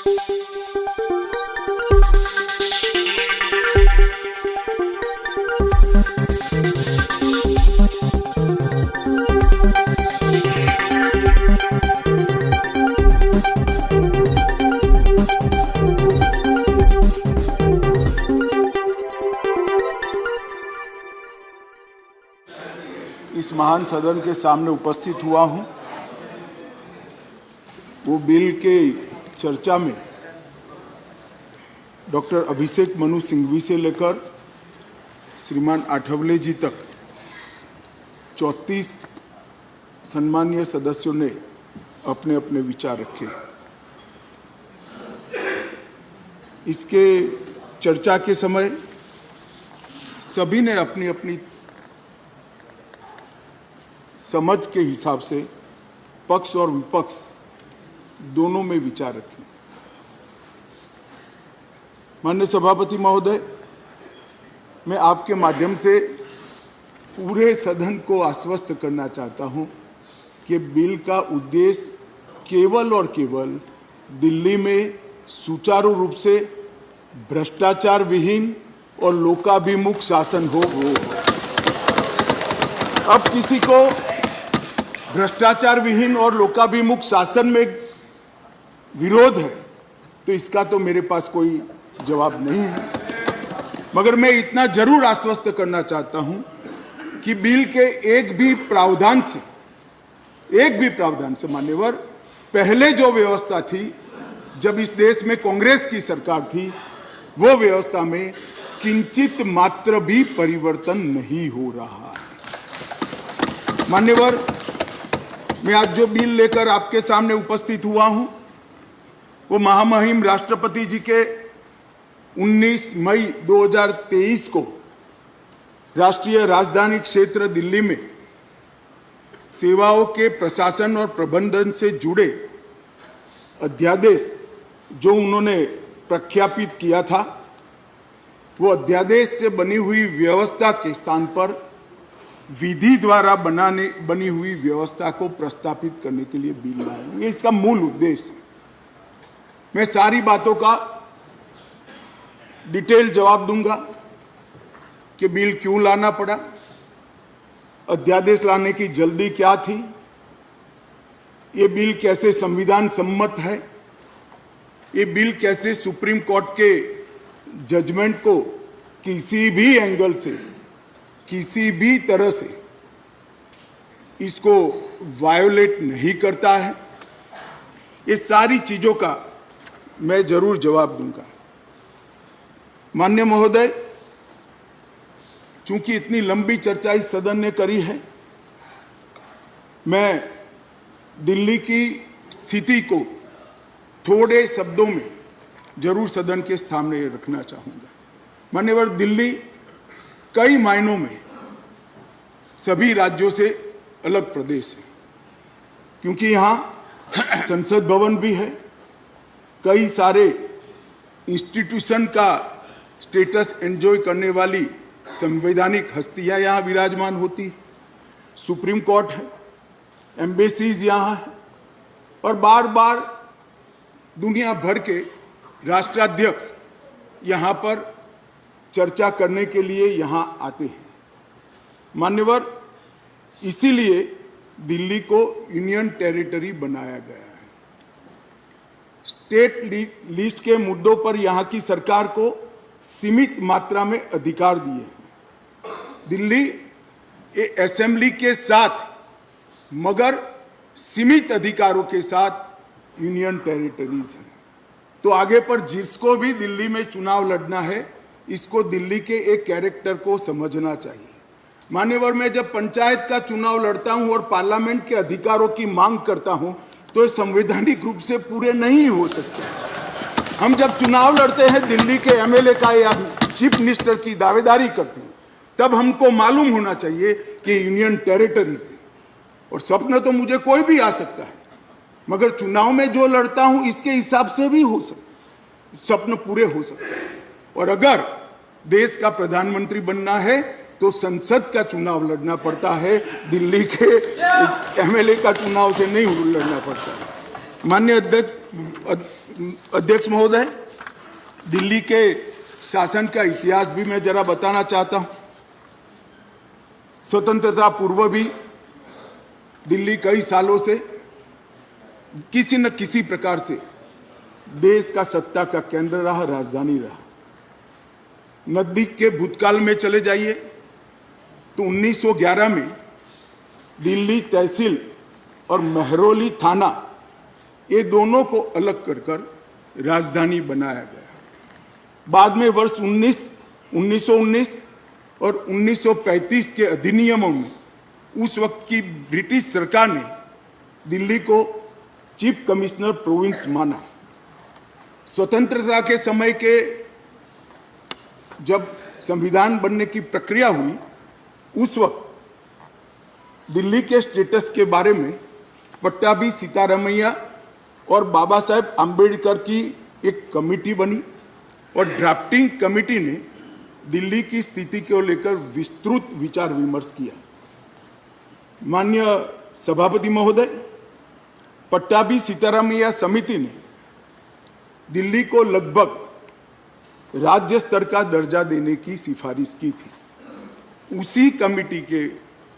इस महान सदन के सामने उपस्थित हुआ हूं, वो बिल के चर्चा में डॉक्टर अभिषेक मनु सिंघवी से लेकर श्रीमान आठवले जी तक 34 सम्मानीय सदस्यों ने अपने अपने विचार रखे। इसके चर्चा के समय सभी ने अपनी अपनी समझ के हिसाब से पक्ष और विपक्ष दोनों में विचार रखे। माननीय सभापति महोदय, मैं आपके माध्यम से पूरे सदन को आश्वस्त करना चाहता हूं कि बिल का उद्देश्य केवल और केवल दिल्ली में सुचारू रूप से भ्रष्टाचार विहीन और लोकाभिमुख शासन हो। अब किसी को भ्रष्टाचार विहीन और लोकाभिमुख शासन में विरोध है तो इसका तो मेरे पास कोई जवाब नहीं है, मगर मैं इतना जरूर आश्वस्त करना चाहता हूं कि बिल के एक भी प्रावधान से मान्यवर पहले जो व्यवस्था थी जब इस देश में कांग्रेस की सरकार थी, वो व्यवस्था में किंचित मात्र भी परिवर्तन नहीं हो रहा है। मान्यवर, मैं आज जो बिल लेकर आपके सामने उपस्थित हुआ हूं, वो महामहिम राष्ट्रपति जी के 19 मई 2023 को राष्ट्रीय राजधानी क्षेत्र दिल्ली में सेवाओं के प्रशासन और प्रबंधन से जुड़े अध्यादेश जो उन्होंने प्रख्यापित किया था, वो अध्यादेश से बनी हुई व्यवस्था के स्थान पर विधि द्वारा बनी हुई व्यवस्था को प्रस्तावित करने के लिए बिल लाया। ये इसका मूल उद्देश्य है। मैं सारी बातों का डिटेल जवाब दूंगा कि बिल क्यों लाना पड़ा, अध्यादेश लाने की जल्दी क्या थी, ये बिल कैसे संविधान सम्मत है, ये बिल कैसे सुप्रीम कोर्ट के जजमेंट को किसी भी एंगल से, किसी भी तरह से इसको वायोलेट नहीं करता है। ये सारी चीजों का मैं जरूर जवाब दूंगा। माननीय महोदय, चूंकि इतनी लंबी चर्चा इस सदन ने करी है, मैं दिल्ली की स्थिति को थोड़े शब्दों में जरूर सदन के सामने रखना चाहूंगा। मान्यवर, दिल्ली कई मायनों में सभी राज्यों से अलग प्रदेश है, क्योंकि यहाँ संसद भवन भी है, कई सारे इंस्टीट्यूशन का स्टेटस एंजॉय करने वाली संवैधानिक हस्तियां यहाँ विराजमान होती, सुप्रीम कोर्ट है, एम्बेसीज यहाँ है, और बार बार दुनिया भर के राष्ट्राध्यक्ष यहाँ पर चर्चा करने के लिए यहाँ आते हैं। मान्यवर, इसीलिए दिल्ली को यूनियन टेरिटरी बनाया गया है। स्टेट लिस्ट के मुद्दों पर यहाँ की सरकार को सीमित मात्रा में अधिकार दिए हैं। दिल्ली असेंबली के साथ मगर सीमित अधिकारों के साथ यूनियन टेरिटरीज है। तो आगे पर जिसको भी दिल्ली में चुनाव लड़ना है, इसको दिल्ली के एक कैरेक्टर को समझना चाहिए। मान्यवर, मैं जब पंचायत का चुनाव लड़ता हूं और पार्लियामेंट के अधिकारों की मांग करता हूं तो संवैधानिक रूप से पूरे नहीं हो सकते। हम जब चुनाव लड़ते हैं दिल्ली के एमएलए का या चीफ मिनिस्टर की दावेदारी करते हैं, तब हमको मालूम होना चाहिए कि यूनियन टेरिटरीज है। और सपना तो मुझे कोई भी आ सकता है, मगर चुनाव में जो लड़ता हूं इसके हिसाब से भी हो सकता, सपने पूरे हो सकते हैं। और अगर देश का प्रधानमंत्री बनना है तो संसद का चुनाव लड़ना पड़ता है, दिल्ली के एमएलए का चुनाव से नहीं लड़ना पड़ता है। माननीय अध्यक्ष महोदय, दिल्ली के शासन का इतिहास भी मैं जरा बताना चाहता हूं। स्वतंत्रता पूर्व भी दिल्ली कई सालों से किसी न किसी प्रकार से देश का सत्ता का केंद्र रहा, राजधानी रहा। नजदीक के भूतकाल में चले जाइए तो 1911 में दिल्ली तहसील और महरौली थाना, ये दोनों को अलग कर राजधानी बनाया गया। बाद में वर्ष 1919 और 1935 के अधिनियमों में उस वक्त की ब्रिटिश सरकार ने दिल्ली को चीफ कमिश्नर प्रोविंस माना। स्वतंत्रता के समय के जब संविधान बनने की प्रक्रिया हुई, उस वक्त दिल्ली के स्टेटस के बारे में पट्टाभी सीतारामैया और बाबा साहेब आम्बेडकर की एक कमेटी बनी और ड्राफ्टिंग कमेटी ने दिल्ली की स्थिति को लेकर विस्तृत विचार विमर्श किया। माननीय सभापति महोदय, पट्टाभी सीतारामैया समिति ने दिल्ली को लगभग राज्य स्तर का दर्जा देने की सिफारिश की थी। उसी कमेटी के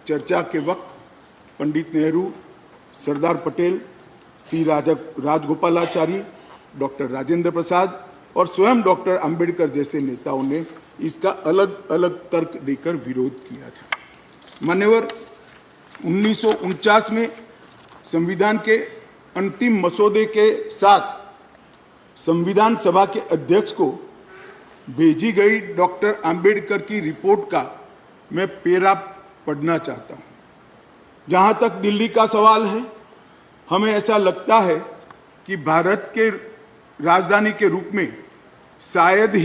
चर्चा के वक्त पंडित नेहरू, सरदार पटेल, सी राजगोपालाचारी, डॉक्टर राजेंद्र प्रसाद और स्वयं डॉक्टर अंबेडकर जैसे नेताओं ने इसका अलग अलग तर्क देकर विरोध किया था। मान्यवर, 1949 में संविधान के अंतिम मसौदे के साथ संविधान सभा के अध्यक्ष को भेजी गई डॉक्टर अंबेडकर की रिपोर्ट का मैं पेरा पढ़ना चाहता हूं। जहां तक दिल्ली का सवाल है, हमें ऐसा लगता है कि भारत के राजधानी के रूप में शायद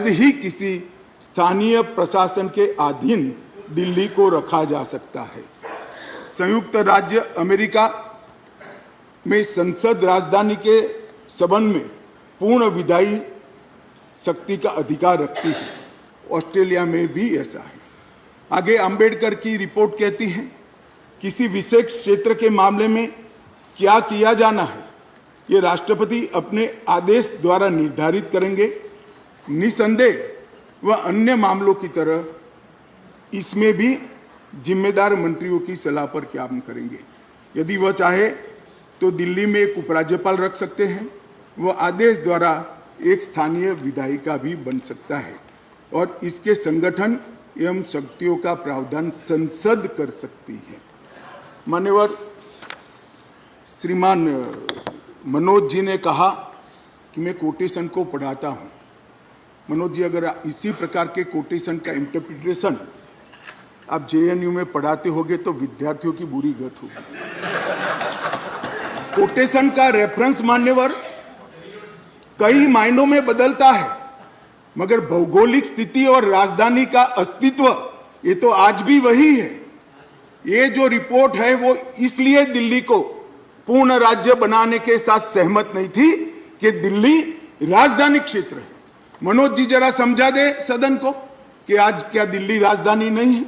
ही किसी स्थानीय प्रशासन के अधीन दिल्ली को रखा जा सकता है। संयुक्त राज्य अमेरिका में संसद राजधानी के संबंध में पूर्ण विधायी शक्ति का अधिकार रखती है। ऑस्ट्रेलिया में भी ऐसा है। आगे अंबेडकर की रिपोर्ट कहती है, किसी विशेष क्षेत्र के मामले में क्या किया जाना है, ये राष्ट्रपति अपने आदेश द्वारा निर्धारित करेंगे। निसंदेह वह अन्य मामलों की तरह इसमें भी जिम्मेदार मंत्रियों की सलाह पर काम करेंगे। यदि वह चाहे तो दिल्ली में एक उपराज्यपाल रख सकते हैं। वह आदेश द्वारा एक स्थानीय विधायिका भी बन सकता है और इसके संगठन एवं शक्तियों का प्रावधान संसद कर सकती है। मान्यवर, श्रीमान मनोज जी ने कहा कि मैं कोटेशन को पढ़ाता हूं। मनोज जी, अगर इसी प्रकार के कोटेशन का इंटरप्रिटेशन आप जेएनयू में पढ़ाते होंगे तो विद्यार्थियों की बुरी गत होगी। कोटेशन का रेफरेंस, मान्यवर, कई मायनों में बदलता है, मगर भौगोलिक स्थिति और राजधानी का अस्तित्व ये तो आज भी वही है। ये जो रिपोर्ट है वो इसलिए दिल्ली को पूर्ण राज्य बनाने के साथ सहमत नहीं थी कि दिल्ली राजधानी क्षेत्र है। मनोज जी जरा समझा दे सदन को कि आज क्या दिल्ली राजधानी नहीं है?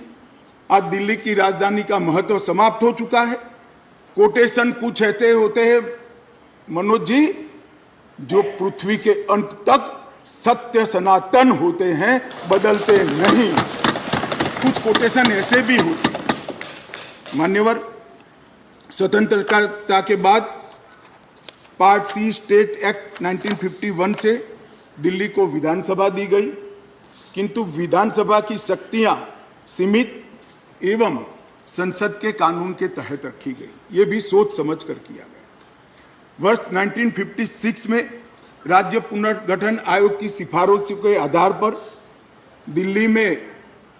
आज दिल्ली की राजधानी का महत्व समाप्त हो चुका है। कोटेशन कुछ ऐसे होते हैं मनोज जी, जो पृथ्वी के अंत तक सत्य सनातन होते हैं, बदलते नहीं। कुछ कोटेशन ऐसे भी होते हैं। मान्यवर, स्वतंत्रता के बाद पार्ट सी स्टेट एक्ट 1951 से दिल्ली को विधानसभा दी गई, किंतु विधानसभा की शक्तियां सीमित एवं संसद के कानून के तहत रखी गई। ये भी सोच समझ कर किया गया। वर्ष 1956 में राज्य पुनर्गठन आयोग की सिफारिशों के आधार पर दिल्ली में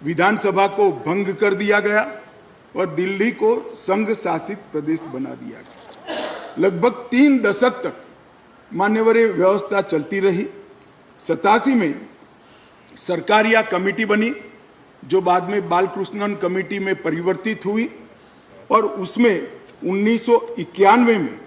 विधानसभा को भंग कर दिया गया और दिल्ली को संघ शासित प्रदेश बना दिया गया। लगभग 3 दशक तक मान्यवर व्यवस्था चलती रही। 87 में सरकार या कमेटी बनी, जो बाद में बालकृष्णन कमेटी में परिवर्तित हुई और उसमें 1991 में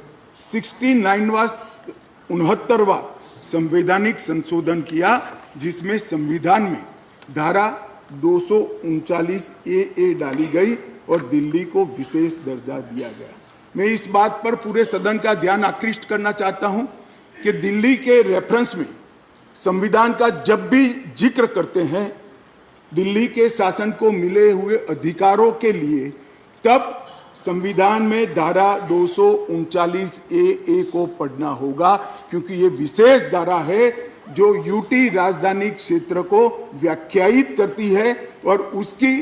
69वां संवैधानिक संशोधन किया, जिसमें संविधान में धारा 239 ए डाली गई और दिल्ली को विशेष दर्जा दिया गया। मैं इस बात पर पूरे सदन का ध्यान आकृष्ट करना चाहता हूं कि दिल्ली के रेफरेंस में संविधान का जब भी जिक्र करते हैं दिल्ली के शासन को मिले हुए अधिकारों के लिए, तब संविधान में धारा 239A को पढ़ना होगा, क्योंकि ये विशेष धारा है जो यूटी राजधानी क्षेत्र को व्याख्यायित करती है और उसकी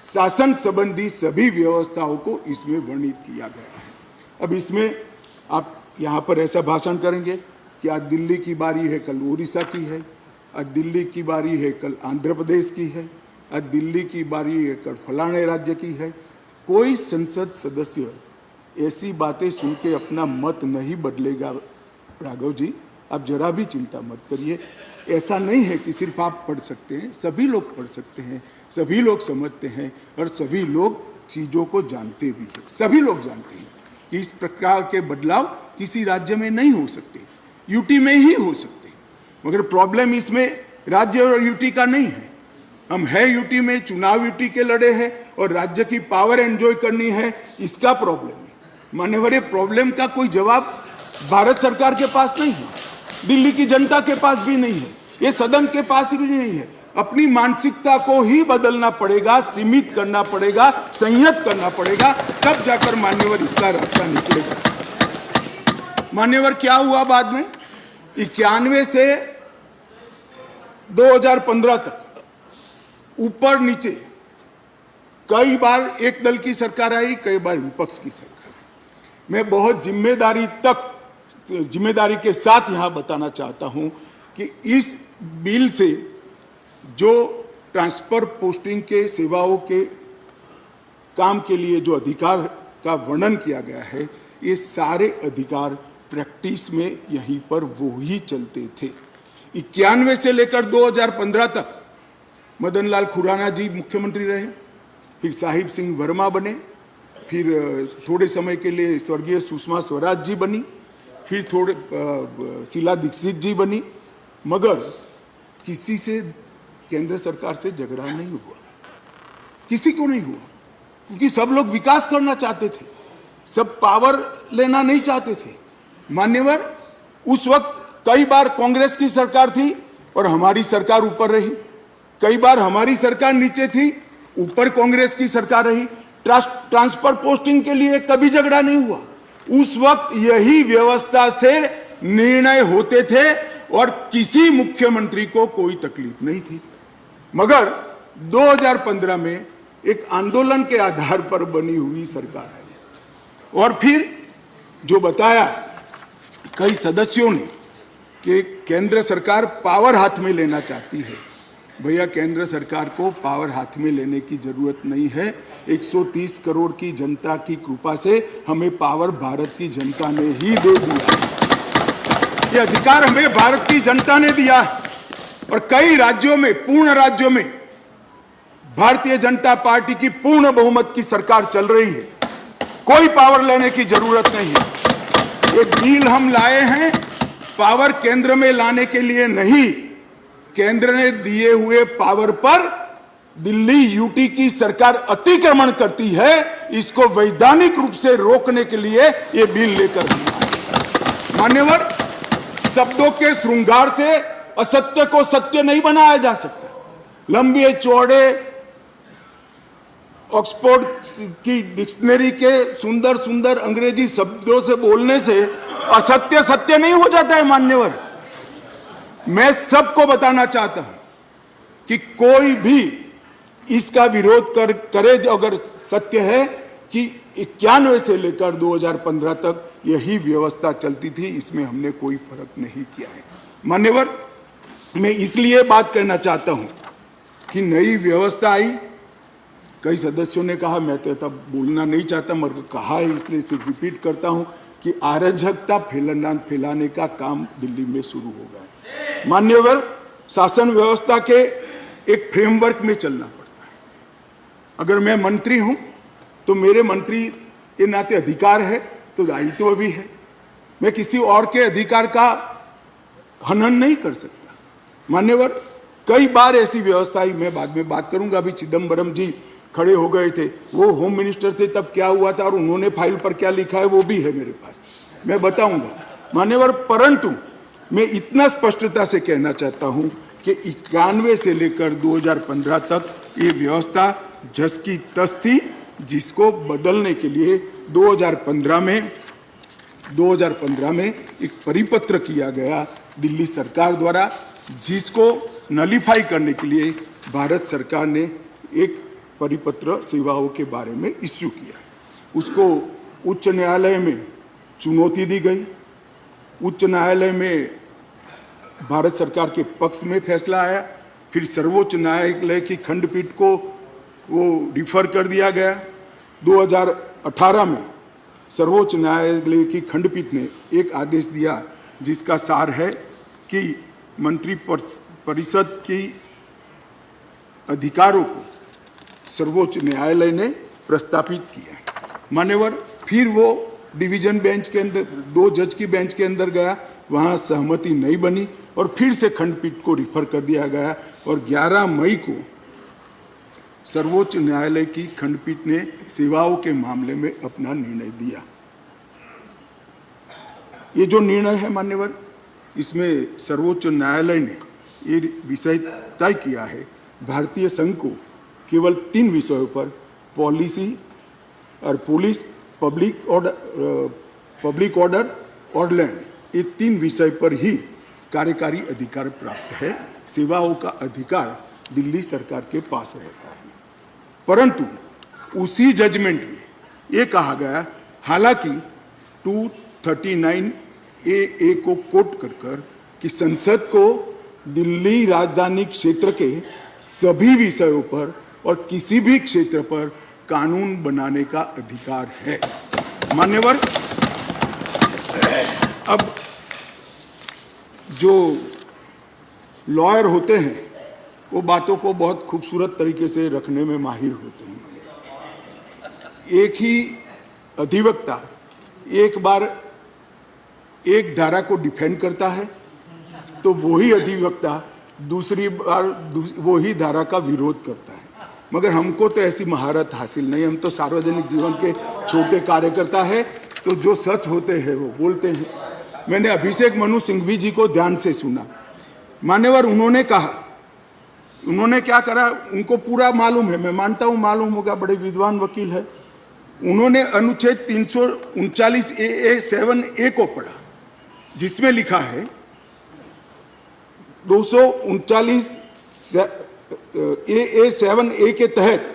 शासन संबंधी सभी व्यवस्थाओं को इसमें वर्णित किया गया है। अब इसमें आप यहाँ पर ऐसा भाषण करेंगे कि आज दिल्ली की बारी है, कल उड़ीसा की है, आज दिल्ली की बारी है, कल आंध्र प्रदेश की है, आज दिल्ली की बारी है, कल फलाने राज्य की है। कोई संसद सदस्य ऐसी बातें सुन के अपना मत नहीं बदलेगा। राघव जी, आप जरा भी चिंता मत करिए। ऐसा नहीं है कि सिर्फ आप पढ़ सकते हैं, सभी लोग पढ़ सकते हैं, सभी लोग समझते हैं और सभी लोग चीज़ों को जानते भी हैं। सभी लोग जानते हैं कि इस प्रकार के बदलाव किसी राज्य में नहीं हो सकते, यूटी में ही हो सकते। मगर प्रॉब्लम इसमें राज्य और यूटी का नहीं है। हम है यूटी में, चुनाव यूटी के लड़े हैं और राज्य की पावर एंजॉय करनी है, इसका प्रॉब्लम है। मान्यवर, प्रॉब्लम का कोई जवाब भारत सरकार के पास नहीं है, दिल्ली की जनता के पास भी नहीं है, ये सदन के पास भी नहीं है। अपनी मानसिकता को ही बदलना पड़ेगा, सीमित करना पड़ेगा, संयत करना पड़ेगा, तब जाकर मान्यवर इसका रास्ता निकलेगा। मान्यवर, क्या हुआ बाद में? 91 से 2015 तक ऊपर नीचे कई बार एक दल की सरकार आई, कई बार विपक्ष की सरकार आई। मैं बहुत जिम्मेदारी के साथ यहां बताना चाहता हूं कि इस बिल से जो ट्रांसफर पोस्टिंग के सेवाओं के काम के लिए जो अधिकार का वर्णन किया गया है, ये सारे अधिकार प्रैक्टिस में यहीं पर वो ही चलते थे। 91 से लेकर 2015 तक मदनलाल खुराना जी मुख्यमंत्री रहे, फिर साहिब सिंह वर्मा बने, फिर थोड़े समय के लिए स्वर्गीय सुषमा स्वराज जी बनी, फिर थोड़े शीला दीक्षित जी बनी, मगर किसी से केंद्र सरकार से झगड़ा नहीं हुआ, किसी को नहीं हुआ, क्योंकि सब लोग विकास करना चाहते थे, सब पावर लेना नहीं चाहते थे। मान्यवर, उस वक्त कई बार कांग्रेस की सरकार थी और हमारी सरकार ऊपर रही, कई बार हमारी सरकार नीचे थी, ऊपर कांग्रेस की सरकार रही। ट्रांसफर पोस्टिंग के लिए कभी झगड़ा नहीं हुआ। उस वक्त यही व्यवस्था से निर्णय होते थे और किसी मुख्यमंत्री को कोई तकलीफ नहीं थी। मगर 2015 में एक आंदोलन के आधार पर बनी हुई सरकार है और फिर जो बताया कई सदस्यों ने कि केंद्र सरकार पावर हाथ में लेना चाहती है। भैया, केंद्र सरकार को पावर हाथ में लेने की जरूरत नहीं है। 130 करोड़ की जनता की कृपा से हमें पावर भारत की जनता ने ही दे दिया। ये अधिकार हमें भारत की जनता ने दिया और कई राज्यों में, पूर्ण राज्यों में भारतीय जनता पार्टी की पूर्ण बहुमत की सरकार चल रही है। कोई पावर लेने की जरूरत नहीं है। एक बिल हम लाए हैं पावर केंद्र में लाने के लिए नहीं, केंद्र ने दिए हुए पावर पर दिल्ली यूटी की सरकार अतिक्रमण करती है, इसको वैधानिक रूप से रोकने के लिए यह बिल लेकर आए। मान्यवर, शब्दों के श्रृंगार से असत्य को सत्य नहीं बनाया जा सकता। लंबे चौड़े ऑक्सफोर्ड की डिक्शनरी के सुंदर सुंदर अंग्रेजी शब्दों से बोलने से असत्य सत्य नहीं हो जाता है। मान्यवर, मैं सबको बताना चाहता हूं कि कोई भी इसका विरोध करे, जो अगर सत्य है कि 91 से लेकर 2015 तक यही व्यवस्था चलती थी, इसमें हमने कोई फर्क नहीं किया है। मान्यवर, मैं इसलिए बात करना चाहता हूं कि नई व्यवस्था आई। कई सदस्यों ने कहा, मैं तो तब बोलना नहीं चाहता मगर कहा है इसलिए सिर्फ रिपीट करता हूं कि अराजकता फैलाने का काम दिल्ली में शुरू हो गया है। मान्यवर, शासन व्यवस्था के एक फ्रेमवर्क में चलना पड़ता है। अगर मैं मंत्री हूं तो मेरे मंत्री के नाते अधिकार है तो दायित्व भी है। मैं किसी और के अधिकार का हनन नहीं कर सकता। मान्यवर, कई बार ऐसी व्यवस्था, मैं बाद में बात करूंगा, अभी चिदम्बरम जी खड़े हो गए थे, वो होम मिनिस्टर थे तब क्या हुआ था और उन्होंने फाइल पर क्या लिखा है वो भी है मेरे पास, मैं बताऊंगा मान्यवर। परंतु मैं इतना स्पष्टता से कहना चाहता हूं कि 91 से लेकर 2015 तक ये व्यवस्था जस की तस थी, जिसको बदलने के लिए 2015 में एक परिपत्र किया गया दिल्ली सरकार द्वारा, जिसको नलीफाई करने के लिए भारत सरकार ने एक परिपत्र सेवाओं के बारे में इश्यू किया। उसको उच्च न्यायालय में चुनौती दी गई, उच्च न्यायालय में भारत सरकार के पक्ष में फैसला आया, फिर सर्वोच्च न्यायालय की खंडपीठ को वो रिफर कर दिया गया। 2018 में सर्वोच्च न्यायालय की खंडपीठ ने एक आदेश दिया जिसका सार है कि मंत्री परिषद की अधिकारों को सर्वोच्च न्यायालय ने प्रस्तावित किया। मान्यवर, फिर वो डिवीजन बेंच के अंदर 2 जज की बेंच के अंदर गया, वहाँ सहमति नहीं बनी और फिर से खंडपीठ को रिफर कर दिया गया और 11 मई को सर्वोच्च न्यायालय की खंडपीठ ने सेवाओं के मामले में अपना निर्णय दिया। ये जो निर्णय है मान्यवर, इसमें सर्वोच्च न्यायालय ने ये विषय तय किया है भारतीय संघ को केवल 3 विषयों पर पॉलिसी और पुलिस, पब्लिक ऑर्डर और लैंड, ये 3 विषय पर ही कार्यकारी अधिकार प्राप्त है। सेवाओं का अधिकार दिल्ली सरकार के पास रहता है। परंतु उसी जजमेंट में ये कहा गया, हालांकि 239A को कोट कर कि संसद को दिल्ली राजधानी क्षेत्र के सभी विषयों पर और किसी भी क्षेत्र पर कानून बनाने का अधिकार है। मान्यवर, अब जो लॉयर होते हैं वो बातों को बहुत खूबसूरत तरीके से रखने में माहिर होते हैं। एक ही अधिवक्ता एक बार एक धारा को डिफेंड करता है तो वही अधिवक्ता दूसरी बार वही धारा का विरोध करता है। मगर हमको तो ऐसी महारत हासिल नहीं, हम तो सार्वजनिक जीवन के छोटे कार्यकर्ता है, तो जो सच होते हैं वो बोलते हैं। मैंने अभिषेक मनु सिंघवी जी को ध्यान से सुना। मान्यवर, उन्होंने कहा, उन्होंने क्या करा उनको पूरा मालूम है, मैं मानता हूं मालूम होगा, बड़े विद्वान वकील है। उन्होंने अनुच्छेद 339A7A को पढ़ा, जिसमें लिखा है 239AA7A के तहत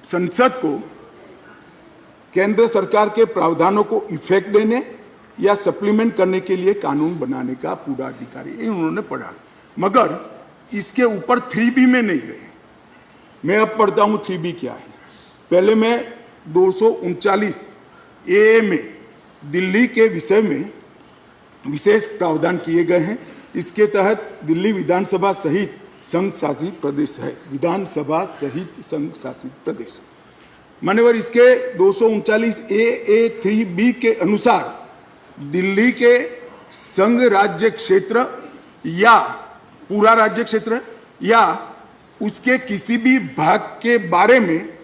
संसद को केंद्र सरकार के प्रावधानों को इफेक्ट देने या सप्लीमेंट करने के लिए कानून बनाने का पूरा अधिकार है। उन्होंने पढ़ा, मगर इसके ऊपर 3B में नहीं गए। मैं अब पढ़ता हूं 3B क्या है। पहले मैं 239A में दिल्ली के विषय में विशेष प्रावधान किए गए हैं। इसके तहत दिल्ली विधानसभा सहित संघ शासित प्रदेश है, विधानसभा सहित संघ शासित प्रदेश। मान्यवर, इसके 239A3B के अनुसार दिल्ली के संघ राज्य क्षेत्र या पूरा राज्य क्षेत्र या उसके किसी भी भाग के बारे में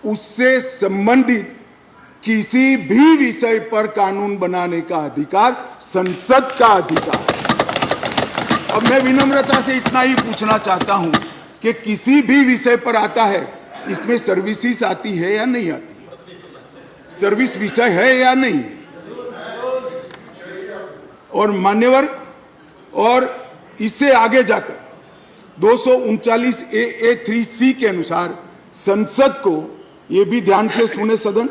उससे संबंधित किसी भी विषय पर कानून बनाने का अधिकार संसद का अधिकार। अब मैं विनम्रता से इतना ही पूछना चाहता हूं कि किसी भी विषय पर आता है, इसमें सर्विसेज आती है या नहीं आती है? सर्विस विषय है या नहीं है? और मान्यवर, और इससे आगे जाकर 239AA3C के अनुसार संसद को, ये भी ध्यान से सुने सदन,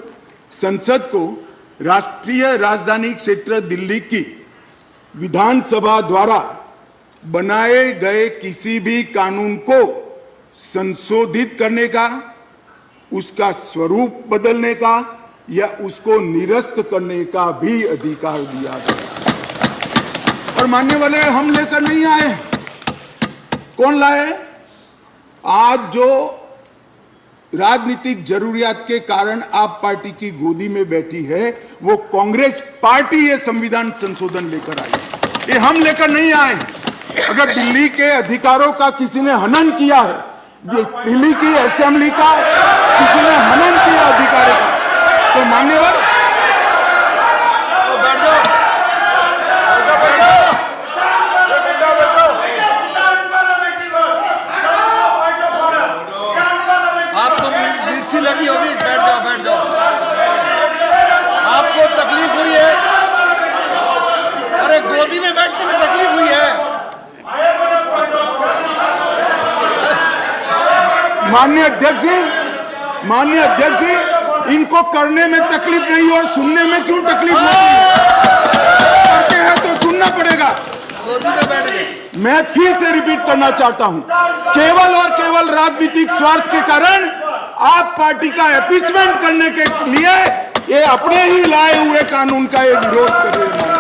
संसद को राष्ट्रीय राजधानी क्षेत्र दिल्ली की विधानसभा द्वारा बनाए गए किसी भी कानून को संशोधित करने का, उसका स्वरूप बदलने का या उसको निरस्त करने का भी अधिकार दिया गया। और मानने वाले हम लेकर नहीं आए, कौन लाए? आज जो राजनीतिक जरूरियात के कारण आप पार्टी की गोदी में बैठी है, वो कांग्रेस पार्टी ये संविधान संशोधन लेकर आई। ये हम लेकर नहीं आए। अगर दिल्ली के अधिकारों का किसी ने हनन किया है, दिल्ली की असेंबली का किसी ने हनन किया अधिकारों का, तो मान्यवर आपको मिर्ची लगी होगी, बैठ जाओ। आपको तकलीफ हुई है, अरे गोदी में बैठने में तकलीफ हुई है। माननीय अध्यक्ष जी, इनको करने में तकलीफ नहीं और सुनने में क्यों तकलीफ होती है? करते हैं तो सुनना पड़ेगा। गोदी में बैठ गए। मैं फिर से रिपीट करना चाहता हूं, केवल और केवल राजनीतिक स्वार्थ के कारण आप पार्टी का एपीचमेंट करने के लिए ये अपने ही लाए हुए कानून का ये विरोध कर रहे हैं।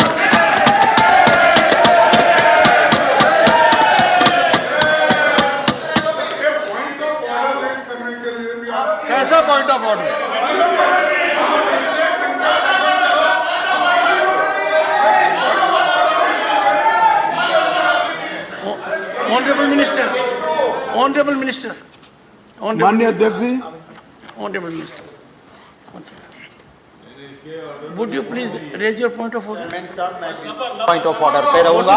कैसा point of order? Honorable Minister. माननीय अध्यक्ष जी, Honorable Minister. Would you please raise your point of order? Point of order पे रहूंगा।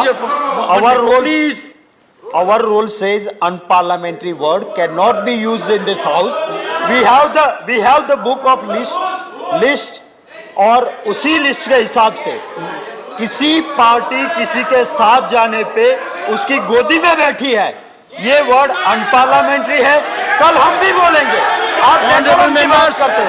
Our rule says unparliamentary word cannot be used in this house. We have the book of list और उसी list के हिसाब से किसी party किसी के साथ जाने पे उसकी गोदी में बैठी है, ये वर्ड अनपार्लियामेंट्री है। कल हम भी बोलेंगे। आप डेकोरम की बात करते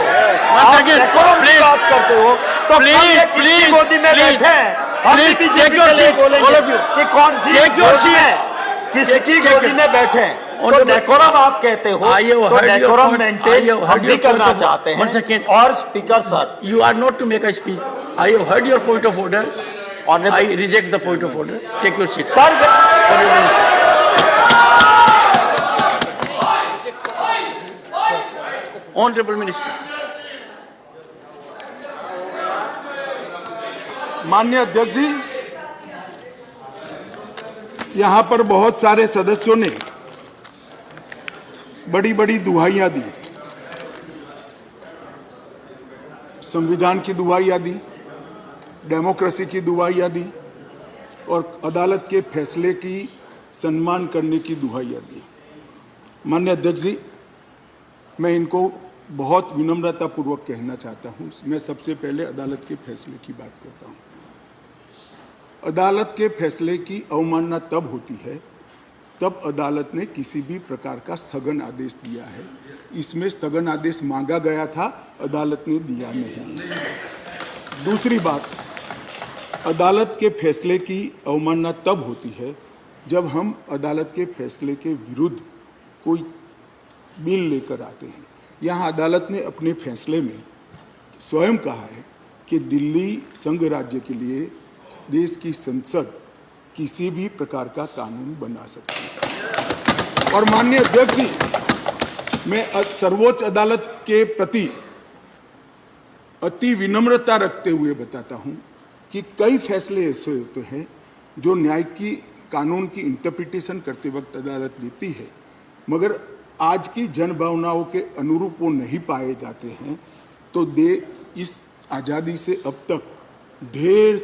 हो, तो किसकी गोदी में बैठे हैं, हम भी बीजेपी के लिए बोलेंगे कि कौन सी गोदी है, किसकी गोदी में बैठे हैं। तो डेकोरम आप कहते हो, तो डेकोरम मेंटेन हम भी करना चाहते हैं। और speaker sir, You are not to make a speech. I have heard your point of order. I reject the point of order. Take your seat. Sir Honorable Minister. माननीय अध्यक्ष जी, यहां पर बहुत सारे सदस्यों ने बड़ी बड़ी दुहाइयां दी, संविधान की दुहाइयां दी, डेमोक्रेसी की दुहाइयां दी और अदालत के फैसले की सम्मान करने की दुहाइयां दी। माननीय अध्यक्ष जी, मैं इनको बहुत विनम्रतापूर्वक कहना चाहता हूं। मैं सबसे पहले अदालत के फैसले की बात करता हूं। अदालत के फैसले की अवमानना तब होती है तब अदालत ने किसी भी प्रकार का स्थगन आदेश दिया है। इसमें स्थगन आदेश मांगा गया था, अदालत ने दिया नहीं। दूसरी बात, अदालत के फैसले की अवमानना तब होती है जब हम अदालत के फैसले के विरुद्ध कोई बिल लेकर आते हैं। यहाँ अदालत ने अपने फैसले में स्वयं कहा है कि दिल्ली संघ राज्य के लिए देश की संसद किसी भी प्रकार का कानून बना सकती है। और माननीय अध्यक्ष जी, मैं सर्वोच्च अदालत के प्रति अति विनम्रता रखते हुए बताता हूं कि कई फैसले ऐसे होते हैं जो न्याय की कानून की इंटरप्रिटेशन करते वक्त अदालत देती है, मगर आज की जन भावनाओं के अनुरूप वो नहीं पाए जाते हैं। तो इस आज़ादी से अब तक ढेर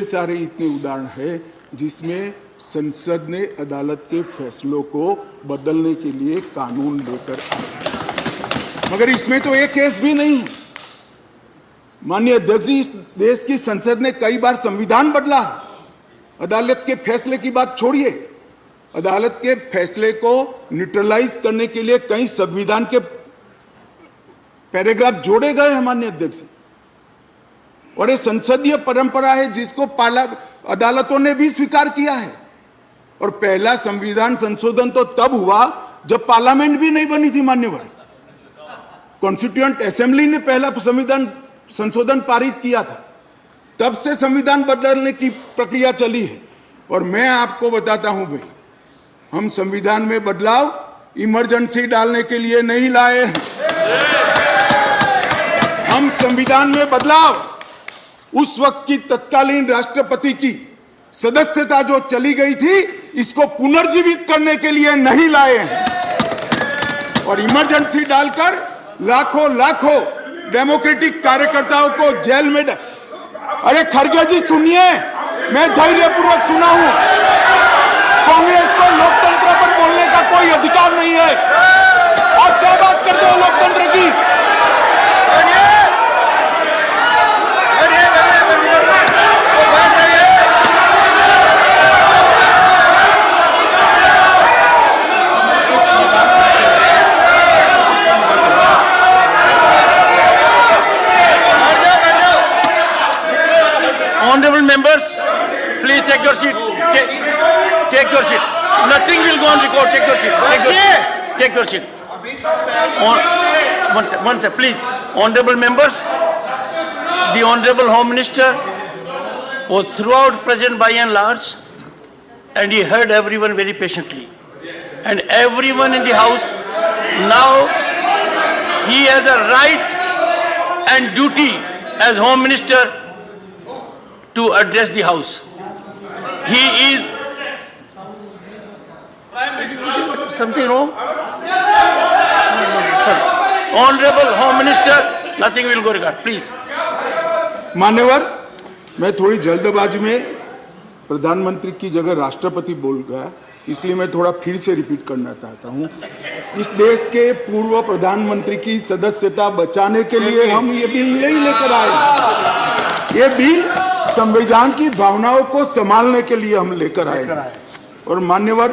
सारे इतने उदाहरण हैं जिसमें संसद ने अदालत के फैसलों को बदलने के लिए कानून लेकर आए, मगर इसमें तो एक केस भी नहीं है। माननीय अध्यक्ष जी, इस देश की संसद ने कई बार संविधान बदला है। अदालत के फैसले की बात छोड़िए, अदालत के फैसले को न्यूट्रलाइज करने के लिए कई संविधान के पैराग्राफ जोड़े गए हैं माननीय अध्यक्ष। और ये संसदीय परंपरा है जिसको अदालतों ने भी स्वीकार किया है। और पहला संविधान संशोधन तो तब हुआ जब पार्लियामेंट भी नहीं बनी थी मान्यवर। कॉन्स्टिट्यूएंट असेंबली ने पहला संविधान संशोधन पारित किया था, तब से संविधान बदलने की प्रक्रिया चली है। और मैं आपको बताता हूं भाई, हम संविधान में बदलाव इमरजेंसी डालने के लिए नहीं लाए हैं। हम संविधान में बदलाव उस वक्त की तत्कालीन राष्ट्रपति की सदस्यता जो चली गई थी इसको पुनर्जीवित करने के लिए नहीं लाए हैं और इमरजेंसी डालकर लाखों डेमोक्रेटिक कार्यकर्ताओं को जेल में अरे खड़गे जी सुनिए, मैं धैर्यपूर्वक सुना हूं। कांग्रेस को लोकतंत्र पर बोलने का कोई अधिकार नहीं है। आप क्या बात करते हो लोकतंत्र की? Honorable members, please take your seat. Take your seat. Nothing will go on record. Take your seat. Take your seat. One second, please. Honorable members, the Honorable Home Minister was throughout present by and large, and he heard everyone very patiently. And everyone in the House, now he has a right and duty as Home Minister to address the House. He is something wrong? Honorable Home Minister, nothing will go regard. Please. मान्यवर, मैं थोड़ी जल्दबाजी में प्रधानमंत्री की जगह राष्ट्रपति बोल गया, इसलिए मैं थोड़ा फिर से रिपीट करना चाहता हूं। इस देश के पूर्व प्रधानमंत्री की सदस्यता बचाने के लिए हम ये बिल नहीं लेकर आए। ये बिल संविधान की भावनाओं को संभालने के लिए हम लेकर आए। और मान्यवर,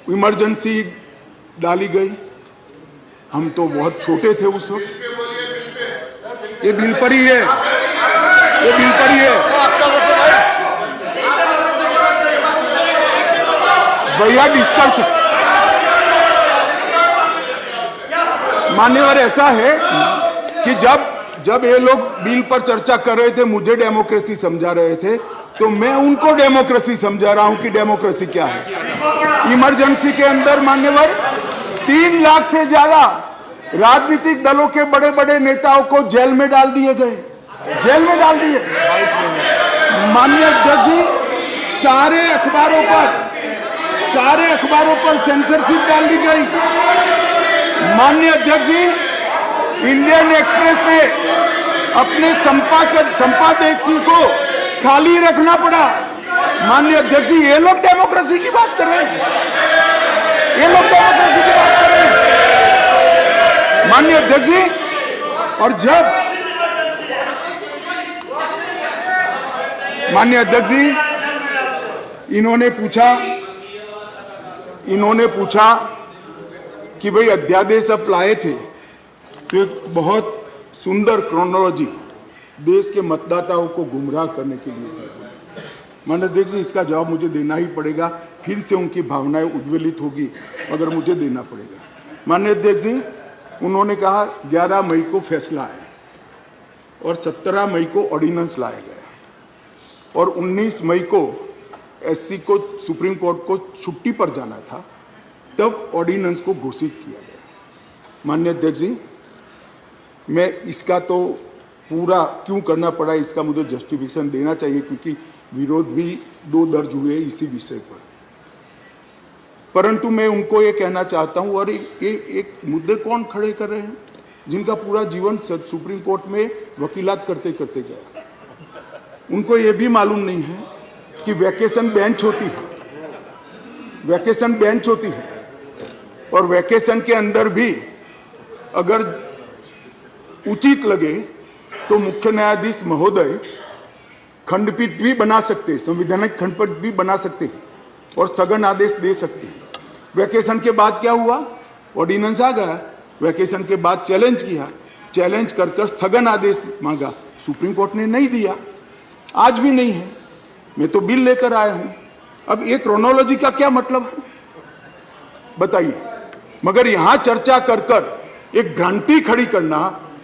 इमरजेंसी डाली गई, हम तो बहुत छोटे थे उस वक्त। ये बिल पर ही है, ये बिल पर ही है। भैया डिस्कस, मान्यवर ऐसा है कि जब ये लोग बिल पर चर्चा कर रहे थे, मुझे डेमोक्रेसी समझा रहे थे, तो मैं उनको डेमोक्रेसी समझा रहा हूं कि डेमोक्रेसी क्या है। इमरजेंसी के अंदर मान्यवर 3 लाख से ज्यादा राजनीतिक दलों के बड़े बड़े नेताओं को जेल में डाल दिए गए, जेल में डाल दिए। माननीय अध्यक्ष जी, सारे अखबारों पर सेंसरशिप डाल दी गई। माननीय अध्यक्ष जी, इंडियन एक्सप्रेस ने अपने संपादकीय को खाली रखना पड़ा। माननीय अध्यक्ष जी, ये लोग डेमोक्रेसी की बात कर रहे हैं, ये लोग डेमोक्रेसी की बात कर रहे हैं। माननीय अध्यक्ष जी, और जब माननीय अध्यक्ष जी इन्होंने पूछा कि भाई अध्यादेश आप लाए थे, तो एक बहुत सुंदर क्रोनोलॉजी देश के मतदाताओं को गुमराह करने के लिए थी। माननीय अध्यक्ष जी, इसका जवाब मुझे देना ही पड़ेगा, फिर से उनकी भावनाएं उद्वेलित होगी मगर मुझे देना पड़ेगा। माननीय अध्यक्ष जी, उन्होंने कहा 11 मई को फैसला है और 17 मई को ऑर्डिनेंस लाया गया और 19 मई को एससी को सुप्रीम कोर्ट को छुट्टी पर जाना था, तब ऑर्डिनेंस को घोषित किया गया। माननीय अध्यक्ष जी, मैं इसका तो पूरा क्यों करना पड़ा इसका मुझे जस्टिफिकेशन देना चाहिए, क्योंकि विरोध भी 2 दर्ज हुए इसी विषय पर। परंतु मैं उनको ये कहना चाहता हूं, और ये एक मुद्दे कौन खड़े कर रहे हैं जिनका पूरा जीवन सुप्रीम कोर्ट में वकीलात करते करते गया। उनको ये भी मालूम नहीं है कि वैकेशन बेंच होती है, वैकेशन बेंच होती है, और वैकेशन के अंदर भी अगर उचित लगे तो मुख्य न्यायाधीश महोदय खंडपीठ भी बना सकते हैं, संवैधानिक खंडपीठ भी बना सकते हैं और स्थगन आदेश दे सकते हैं। वैकेशन के बाद क्या हुआ, ऑर्डिनेंस आ गया, वैकेशन के बाद चैलेंज किया, चैलेंज कर स्थगन आदेश मांगा, सुप्रीम कोर्ट ने नहीं दिया, आज भी नहीं है। मैं तो बिल लेकर आया हूं। अब ये क्रोनोलॉजी का क्या मतलब है बताइए। मगर यहां चर्चा कर एक भ्रांति खड़ी करना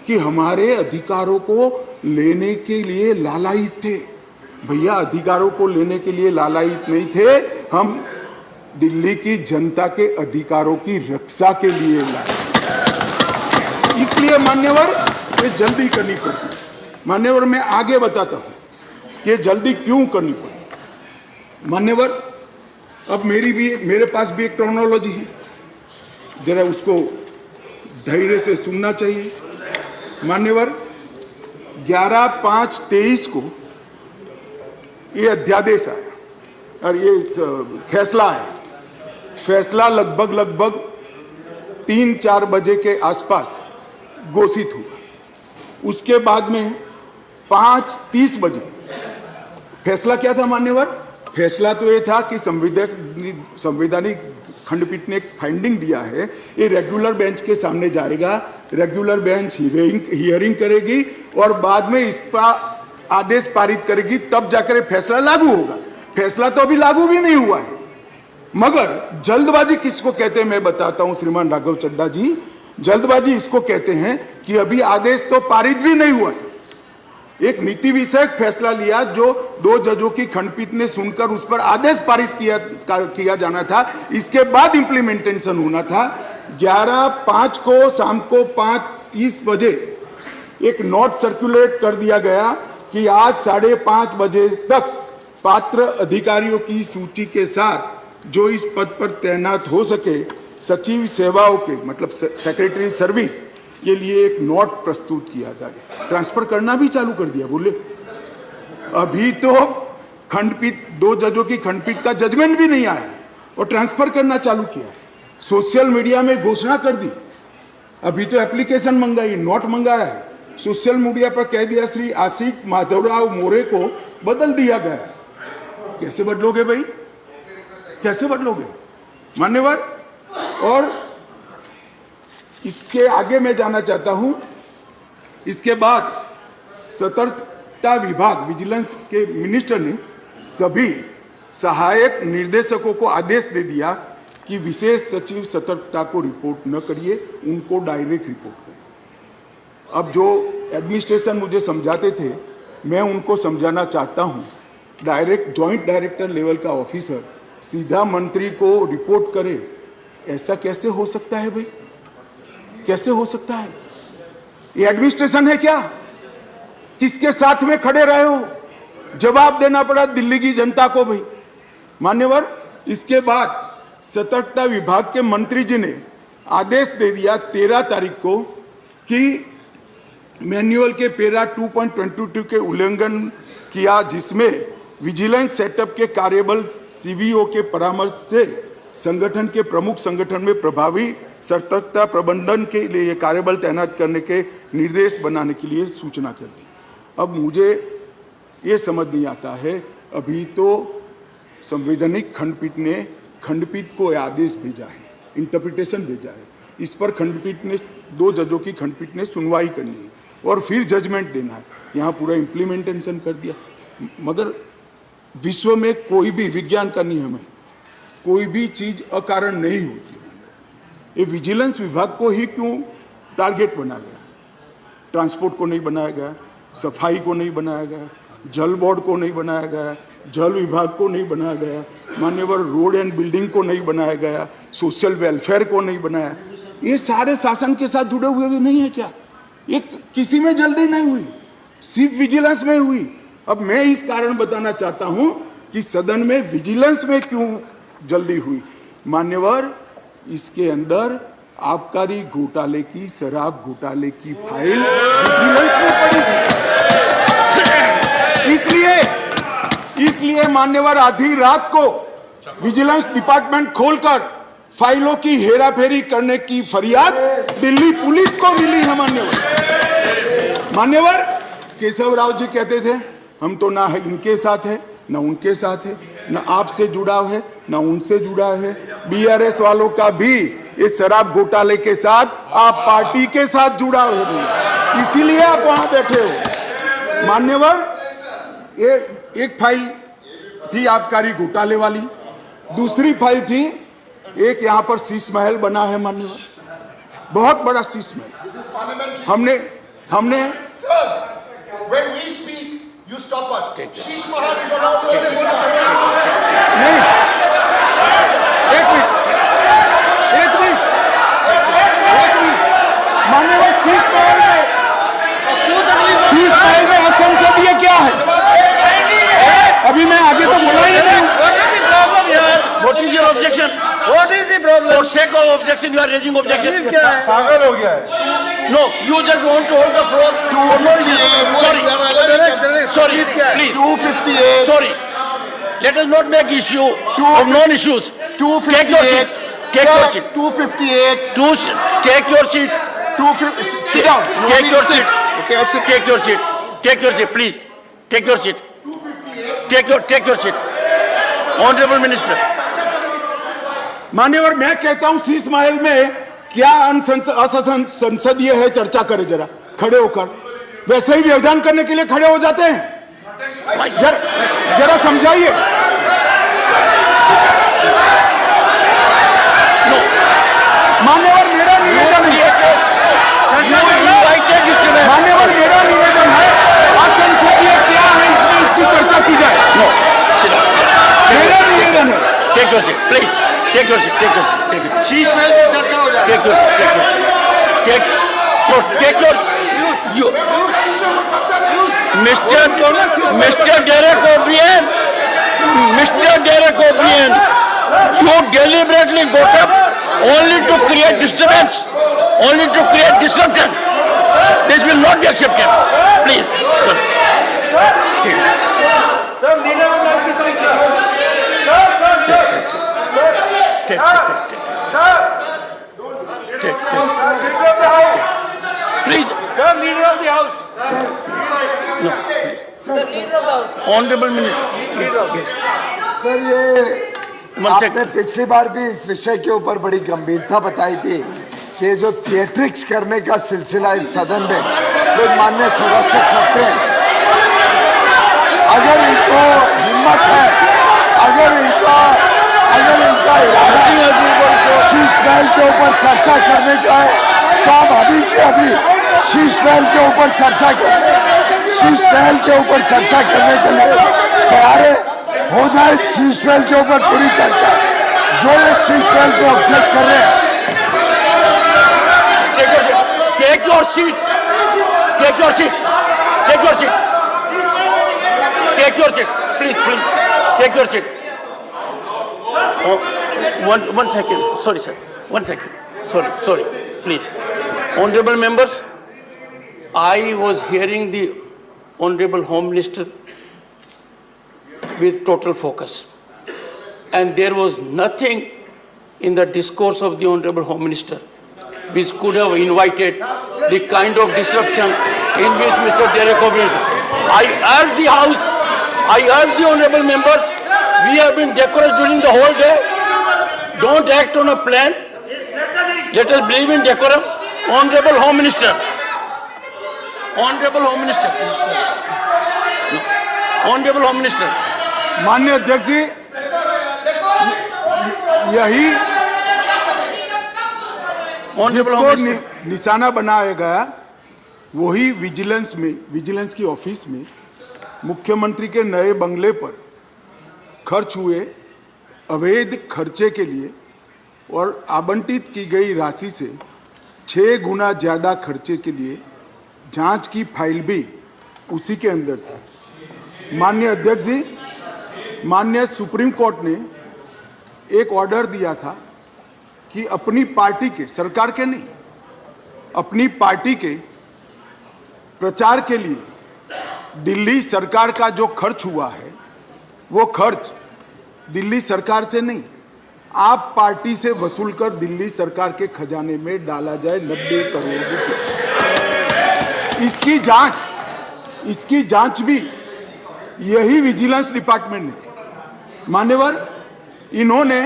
कि हमारे अधिकारों को लेने के लिए लालायित थे। भैया, अधिकारों को लेने के लिए लालायित नहीं थे, हम दिल्ली की जनता के अधिकारों की रक्षा के लिए लाए। इसलिए मान्यवर, ये जल्दी करनी पड़ती। मान्यवर, मैं आगे बताता हूं कि जल्दी क्यों करनी पड़ी। मान्यवर, अब मेरे पास भी एक क्रोनोलॉजी है, जरा उसको धैर्य से सुनना चाहिए। मान्यवर, 11/5/23 को ये अध्यादेश आया और ये फैसला आया। फैसला लगभग 3-4 बजे के आसपास घोषित हुआ। उसके बाद में 5:30 बजे फैसला क्या था मान्यवर? फैसला तो ये था कि संवैधानिक खंडपीठ ने एक फाइंडिंग दिया है, ये रेगुलर बेंच के सामने जाएगा, रेगुलर बेंच हियरिंग करेगी और बाद में इस पर आदेश पारित करेगी, तब जाकर फैसला लागू होगा। फैसला तो अभी लागू भी नहीं हुआ है। मगर जल्दबाजी किसको कहते हैं मैं बताता हूं श्रीमान राघव चड्ढा जी। जल्दबाजी इसको कहते हैं कि अभी आदेश तो पारित भी नहीं हुआ था, एक नीति विषयक फैसला लिया जो 2 जजों की खंडपीठ ने सुनकर उस पर आदेश पारित किया जाना था, इसके बाद इंप्लीमेंटेशन होना था। 11/5 को शाम को 5:30 बजे एक नोट सर्कुलेट कर दिया गया कि आज 5:30 बजे तक पात्र अधिकारियों की सूची के साथ जो इस पद पर तैनात हो सके, सचिव सेवाओं के मतलब सेक्रेटरी सर्विस के लिए एक नोट प्रस्तुत किया गया। ट्रांसफर करना भी चालू कर दिया। बोले अभी तो खंडपीठ 2 जजों की खंडपीठ का जजमेंट भी नहीं आया और ट्रांसफर करना चालू किया। सोशल मीडिया में घोषणा कर दी, अभी तो एप्लीकेशन मंगाई, नोट मंगाया है। सोशल मीडिया पर कह दिया श्री आशिक माधवराव मोरे को बदल दिया गया। कैसे बदलोगे भाई, कैसे बदलोगे मान्यवर? और इसके आगे मैं जाना चाहता हूं। इसके बाद सतर्कता विभाग विजिलेंस के मिनिस्टर ने सभी सहायक निर्देशकों को आदेश दे दिया कि विशेष सचिव सतर्कता को रिपोर्ट न करिए, उनको डायरेक्ट रिपोर्ट करिए। अब जो एडमिनिस्ट्रेशन मुझे समझाते थे, मैं उनको समझाना चाहता हूं, डायरेक्ट जॉइंट डायरेक्टर लेवल का ऑफिसर सीधा मंत्री को रिपोर्ट करे, ऐसा कैसे हो सकता है भाई? कैसे हो सकता है? ये एडमिनिस्ट्रेशन है क्या? किसके साथ में खड़े रहे हो? जवाब देना पड़ा दिल्ली की जनता को भाई। मान्यवर, इसके बाद सतर्कता विभाग के मंत्री जी ने आदेश दे दिया 13 तारीख को कि मैन्युअल के पैरा 2.22 के उल्लंघन किया, जिसमें विजिलेंस सेटअप के कार्यबल सीवीओ के परामर्श से संगठन के प्रमुख संगठन में प्रभावी सतर्कता प्रबंधन के लिए कार्यबल तैनात करने के निर्देश बनाने के लिए सूचना कर दी। अब मुझे ये समझ नहीं आता है, अभी तो संवैधानिक खंडपीठ ने खंडपीठ को आदेश भेजा है, इंटरप्रिटेशन भेजा है, इस पर खंडपीठ ने 2 जजों की खंडपीठ ने सुनवाई करनी है और फिर जजमेंट देना है। यहाँ पूरा इम्प्लीमेंटेशन कर दिया। मगर विश्व में कोई भी विज्ञान का नियम है, कोई भी चीज अकारण नहीं होती। ये विजिलेंस विभाग को ही क्यों टारगेट बनाया गया? ट्रांसपोर्ट को नहीं बनाया गया, सफाई को नहीं बनाया गया, जल बोर्ड को नहीं बनाया गया, जल विभाग को नहीं बनाया गया, मान्यवर रोड एंड बिल्डिंग को नहीं बनाया गया, सोशल वेलफेयर को नहीं बनाया। ये सारे शासन के साथ जुड़े हुए भी नहीं है क्या? ये किसी में जल्दी नहीं हुई, सिर्फ विजिलेंस में हुई। अब मैं इस कारण बताना चाहता हूं कि सदन में विजिलेंस में क्यों जल्दी हुई। मान्यवर, इसके अंदर आबकारी घोटाले की, शराब घोटाले की फाइल विजिलेंस में पड़ी थी। इसलिए मान्यवर आधी रात को विजिलेंस डिपार्टमेंट खोलकर फाइलों की हेराफेरी करने की फरियाद दिल्ली पुलिस को मिली है। मान्यवर केशव राव जी कहते थे हम तो ना इनके साथ है ना उनके साथ है, ना आपसे जुड़ाव है ना उनसे जुड़ा है। बीआरएस वालों का भी इस शराब घोटाले के साथ आप पार्टी के साथ जुड़ाव है, इसीलिए आप वहां बैठे हो। मान्यवर, एक फाइल थी आबकारी घोटाले वाली, दूसरी फाइल थी एक यहाँ पर शीश महल बना है मान्यवर, बहुत बड़ा शीश महल। हमने When we speak, you stop us. Sheesh Mahal is allowed to नहीं, एक मिनट मान्यवर, शीश महल में असंसदीय क्या है? अभी मैं आगे तो बोला ही नहीं। objection, you are raising objection. क्या है? पागल हो गया है। No, you just want to hold the floor. 258. Sorry, please. 258. Sorry. Let us not make issue of non-issues. Take your seat. 258. Take your seat. 258. Take your seat. 250. Sit down. You want Take me your to sit? seat. Okay, I'll sit. Take your seat. Take your seat, please. Take your seat. Take your seat. Honorable Minister. मान्यवर, मैं कहता हूं शीश महल में क्या असंसदीय है, चर्चा करें जरा खड़े होकर। वैसे ही व्यवधान करने के लिए खड़े हो जाते हैं, जरा समझाइए। मान्यवर, मेरा निवेदन है, मान्यवर मेरा निवेदन है, असंसदीय क्या है इसमें इसकी चर्चा की जाए। मेरा निवेदन है। Take your seat, please. Take your seat. Take your seat. Take your seat. Sheesh Mahal में चर्चा हो जाए। Take your seat. Take your. You. Mr. Derek O'Brien. Mr. Derek O'Brien. You deliberately got up only to create disturbance, only to create disruption. This will not be accepted. Please. Sir, leader would like to speak, sir. Take. Leader of the house. Please. Sir, leader of the house. No. Honorable Minister. Sir, ये One आपने second. पिछली बार भी इस विषय के ऊपर बड़ी गंभीरता बताई थी कि जो थिएट्रिक्स करने का सिलसिला इस सदन में जो माननीय सदस्य करते हैं, अगर इनको हिम्मत है, अगर इनका इरादा शीश महल के ऊपर चर्चा करने का है, तो आप अभी के अभी शीश महल के ऊपर चर्चा करने के लिए तैयार है। हो जाए शीश महल के ऊपर पूरी चर्चा। जो ये शीश महल को ऑब्जेक्ट कर रहे हैं, Take your seat. Take your seat. Take your seat. Take your seat. Please. Take your seat. Oh, one second. Sorry, sir. 1 second. Sorry. Please. Honorable members, I was hearing the Honorable Home Minister with total focus. And there was nothing in the discourse of the Honorable Home Minister which could have invited the kind of disruption in which Mr. Derek O'Brien. I urge the House, I urge the Honorable members, we have been decorous during the whole day. Don't act on a plan. Let us believe in decorum. Honorable Home Minister. Honorable Home Minister. Honorable Home Minister. माननीय अध्यक्ष जी, यही Honorable जिसको Home Minister. निशाना बनाया गया, वही vigilance की office में मुख्यमंत्री के नए बंगले पर खर्च हुए अवैध खर्चे के लिए और आवंटित की गई राशि से 6 गुना ज्यादा खर्चे के लिए जांच की फाइल भी उसी के अंदर थी। माननीय अध्यक्ष जी, माननीय सुप्रीम कोर्ट ने एक ऑर्डर दिया था कि अपनी पार्टी के, सरकार के नहीं, अपनी पार्टी के प्रचार के लिए दिल्ली सरकार का जो खर्च हुआ है, वो खर्च दिल्ली सरकार से नहीं, आप पार्टी से वसूल कर दिल्ली सरकार के खजाने में डाला जाए 90 करोड़ रुपए। इसकी जांच भी यही विजिलेंस डिपार्टमेंट ने थी। मान्यवर, इन्होंने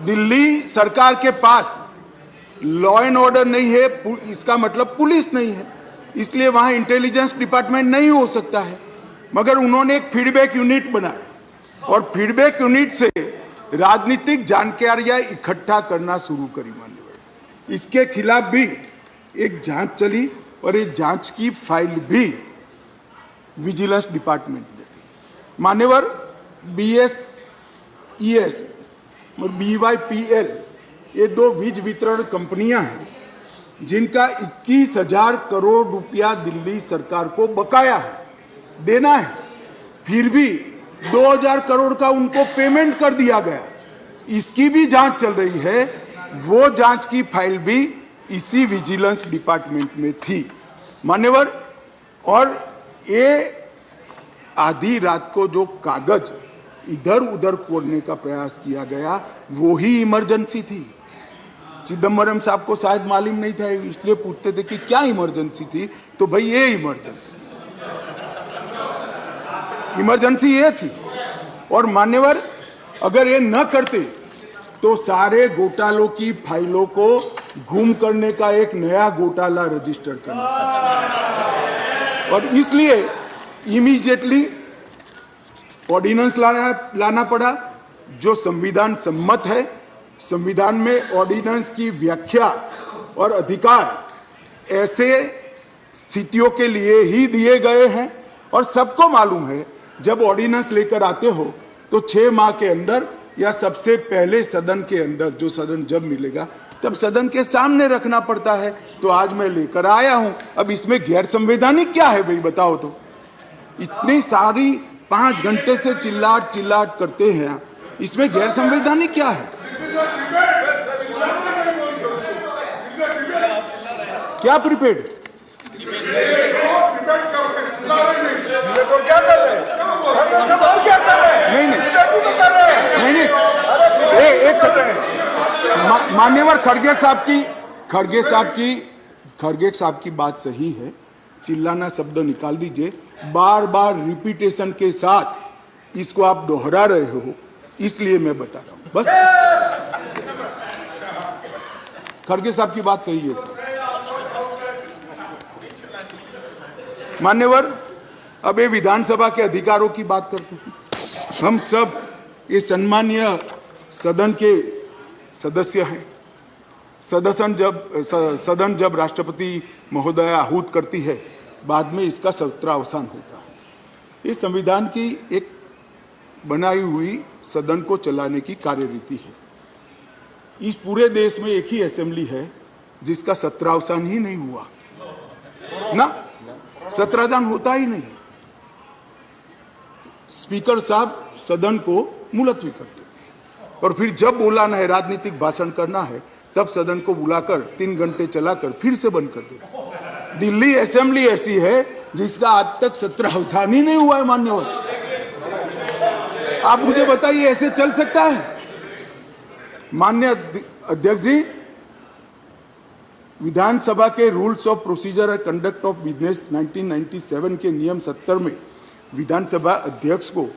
दिल्ली सरकार के पास लॉ एंड ऑर्डर नहीं है, इसका मतलब पुलिस नहीं है, इसलिए वहां इंटेलिजेंस डिपार्टमेंट नहीं हो सकता है, मगर उन्होंने एक फीडबैक यूनिट बनाया और फीडबैक यूनिट से राजनीतिक जानकारियां इकट्ठा करना शुरू करी। मान्यवर, इसके खिलाफ भी एक जांच चली और ये जांच की फाइल भी विजिलेंस डिपार्टमेंट ने दी। मान्यवर, BSES और BYPL ये 2 वीज वितरण कंपनियां हैं जिनका 21,000 करोड़ रुपया दिल्ली सरकार को बकाया है, देना है, फिर भी 2,000 करोड़ का उनको पेमेंट कर दिया गया। इसकी भी जांच चल रही है वो जांच की फाइल भी इसी विजिलेंस डिपार्टमेंट में थी मान्यवर। और ये आधी रात को जो कागज इधर उधर कोड़ने का प्रयास किया गया वो ही इमरजेंसी थी। चिदम्बरम साहब को शायद मालूम नहीं था, इसलिए पूछते थे कि क्या इमरजेंसी थी, तो भाई ये इमरजेंसी थी, इमरजेंसी ये थी। और मान्यवर अगर ये न करते तो सारे घोटालों की फाइलों को गुम करने का एक नया घोटाला रजिस्टर करना पड़ा और इसलिए इमीडिएटली ऑर्डिनेंस लाना पड़ा जो संविधान सम्मत है। संविधान में ऑर्डिनेंस की व्याख्या और अधिकार ऐसे स्थितियों के लिए ही दिए गए हैं और सबको मालूम है जब ऑर्डिनेंस लेकर आते हो तो 6 माह के अंदर या सबसे पहले सदन के अंदर, जो सदन जब मिलेगा तब सदन के सामने रखना पड़ता है। तो आज मैं लेकर आया हूं। अब इसमें गैर संवैधानिक क्या है भाई बताओ तो? इतनी सारी 5 घंटे से चिल्लाट करते हैं, इसमें गैर संवैधानिक क्या है? क्या प्रीपेड नहीं, एक सेकंड मान्यवर खड़गे साहब की बात सही है, चिल्लाना शब्द निकाल दीजिए। बार बार रिपीटेशन के साथ इसको आप दोहरा रहे हो, इसलिए मैं बता रहा हूं बस। खड़गे साहब की बात सही है सर। मान्यवर अब ये विधानसभा के अधिकारों की बात करते हैं। हम सब ये सम्मानीय सदन के सदस्य हैं। सदन जब राष्ट्रपति महोदया आहूत करती है, बाद में इसका सत्रावसान होता है। ये संविधान की एक बनाई हुई सदन को चलाने की कार्यरीति है। इस पूरे देश में एक ही असेंबली है जिसका सत्रावसान ही नहीं हुआ ना, सत्रावसान होता ही नहीं। स्पीकर साहब सदन को मुलतवी करते और फिर जब बुलाना है, राजनीतिक भाषण करना है, तब सदन को बुलाकर 3 घंटे चलाकर फिर से बंद कर देते। दिल्ली असेंबली ऐसी है जिसका आज तक सत्रावसान ही नहीं हुआ है मान्यवर। आप मुझे बताइए ऐसे चल सकता है? माननीय अध्यक्ष जी, विधानसभा के rules of procedure and conduct of business 1997 के नियम 70 में विधानसभा अध्यक्ष को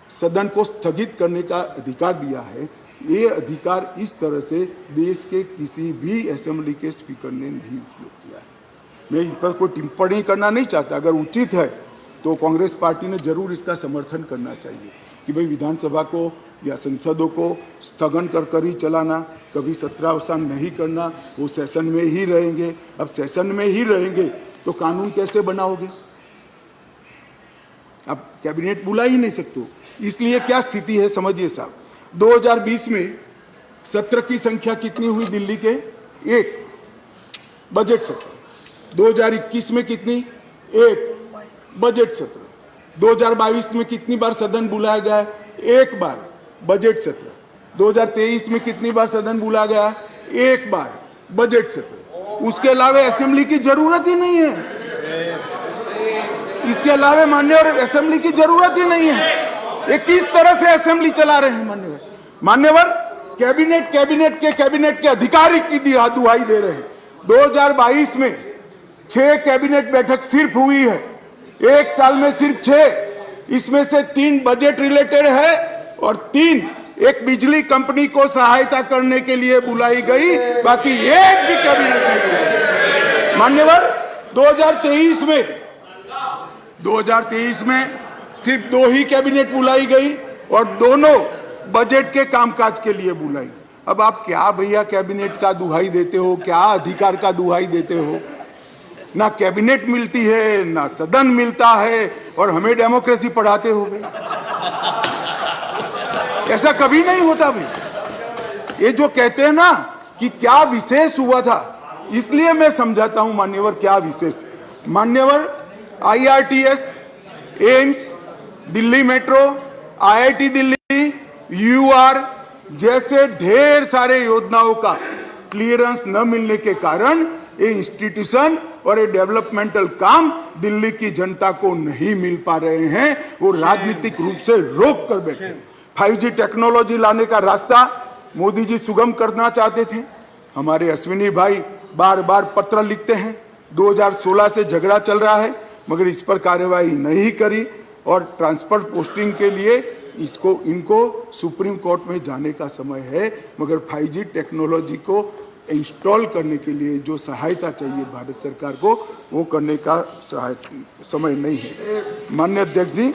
सदन को स्थगित करने का अधिकार दिया है। ये अधिकार इस तरह से देश के किसी भी असेंबली के स्पीकर ने नहीं उपयोग किया है। मैं इस पर कोई टिप्पणी करना नहीं चाहता, अगर उचित है तो कांग्रेस पार्टी ने जरूर इसका समर्थन करना चाहिए कि भाई विधानसभा को या संसदों को स्थगन कर ही चलाना, कभी सत्रावसान नहीं करना, वो सेशन में ही रहेंगे। अब सेशन में ही रहेंगे तो कानून कैसे बनाओगे? अब कैबिनेट बुला ही नहीं सकते। इसलिए क्या स्थिति है समझिए साहब। 2020 में सत्र की संख्या कितनी हुई दिल्ली के? 1 बजट सत्र। 2021 में कितनी? 1 बजट सत्र। 2022 में कितनी बार सदन बुलाया गया? 1 बार बजट सत्र। 2023 में कितनी बार सदन बुलाया गया? 1 बार बजट सत्र। उसके अलावा असेंबली की जरूरत ही नहीं है। इसके अलावा मान्यवर असेंबली की जरूरत ही नहीं है। ये किस तरह से असेंबली चला रहे हैं मान्यवर? कैबिनेट के अधिकारी की दुहाई दे रहे हैं। 2022 में 6 कैबिनेट बैठक सिर्फ हुई है, 1 साल में सिर्फ 6। इसमें से 3 बजट रिलेटेड है और 3 एक बिजली कंपनी को सहायता करने के लिए बुलाई गई, बाकी एक भी कैबिनेट नहीं बुलाई। मान्यवर 2023 में सिर्फ 2 ही कैबिनेट बुलाई गई और दोनों बजट के कामकाज के लिए बुलाई। अब आप क्या भैया कैबिनेट का दुहाई देते हो, क्या अधिकार का दुहाई देते हो? ना कैबिनेट मिलती है, ना सदन मिलता है और हमें डेमोक्रेसी पढ़ाते हो भाई। ऐसा कभी नहीं होता भाई। ये जो कहते हैं ना कि क्या विशेष हुआ था, इसलिए मैं समझाता हूं मान्यवर क्या विशेष। मान्यवर IRTS, AIIMS, Delhi metro, IIT Delhi, UR, जैसे ढेर सारे योजनाओं का क्लियरेंस न मिलने के कारण ये इंस्टीट्यूशन और ये डेवलपमेंटल काम दिल्ली की जनता को नहीं मिल पा रहे हैं, वो राजनीतिक रूप से रोक कर बैठे हैं। 5G टेक्नोलॉजी लाने का रास्ता मोदी जी सुगम करना चाहते थे। हमारे अश्विनी भाई बार बार पत्र लिखते हैं, 2016 से झगड़ा चल रहा है मगर इस पर कार्यवाही नहीं करी और ट्रांसफर पोस्टिंग के लिए इनको सुप्रीम कोर्ट में जाने का समय है, मगर 5G टेक्नोलॉजी को इंस्टॉल करने के लिए जो सहायता चाहिए भारत सरकार को, वो करने का समय नहीं है। माननीय अध्यक्ष जी,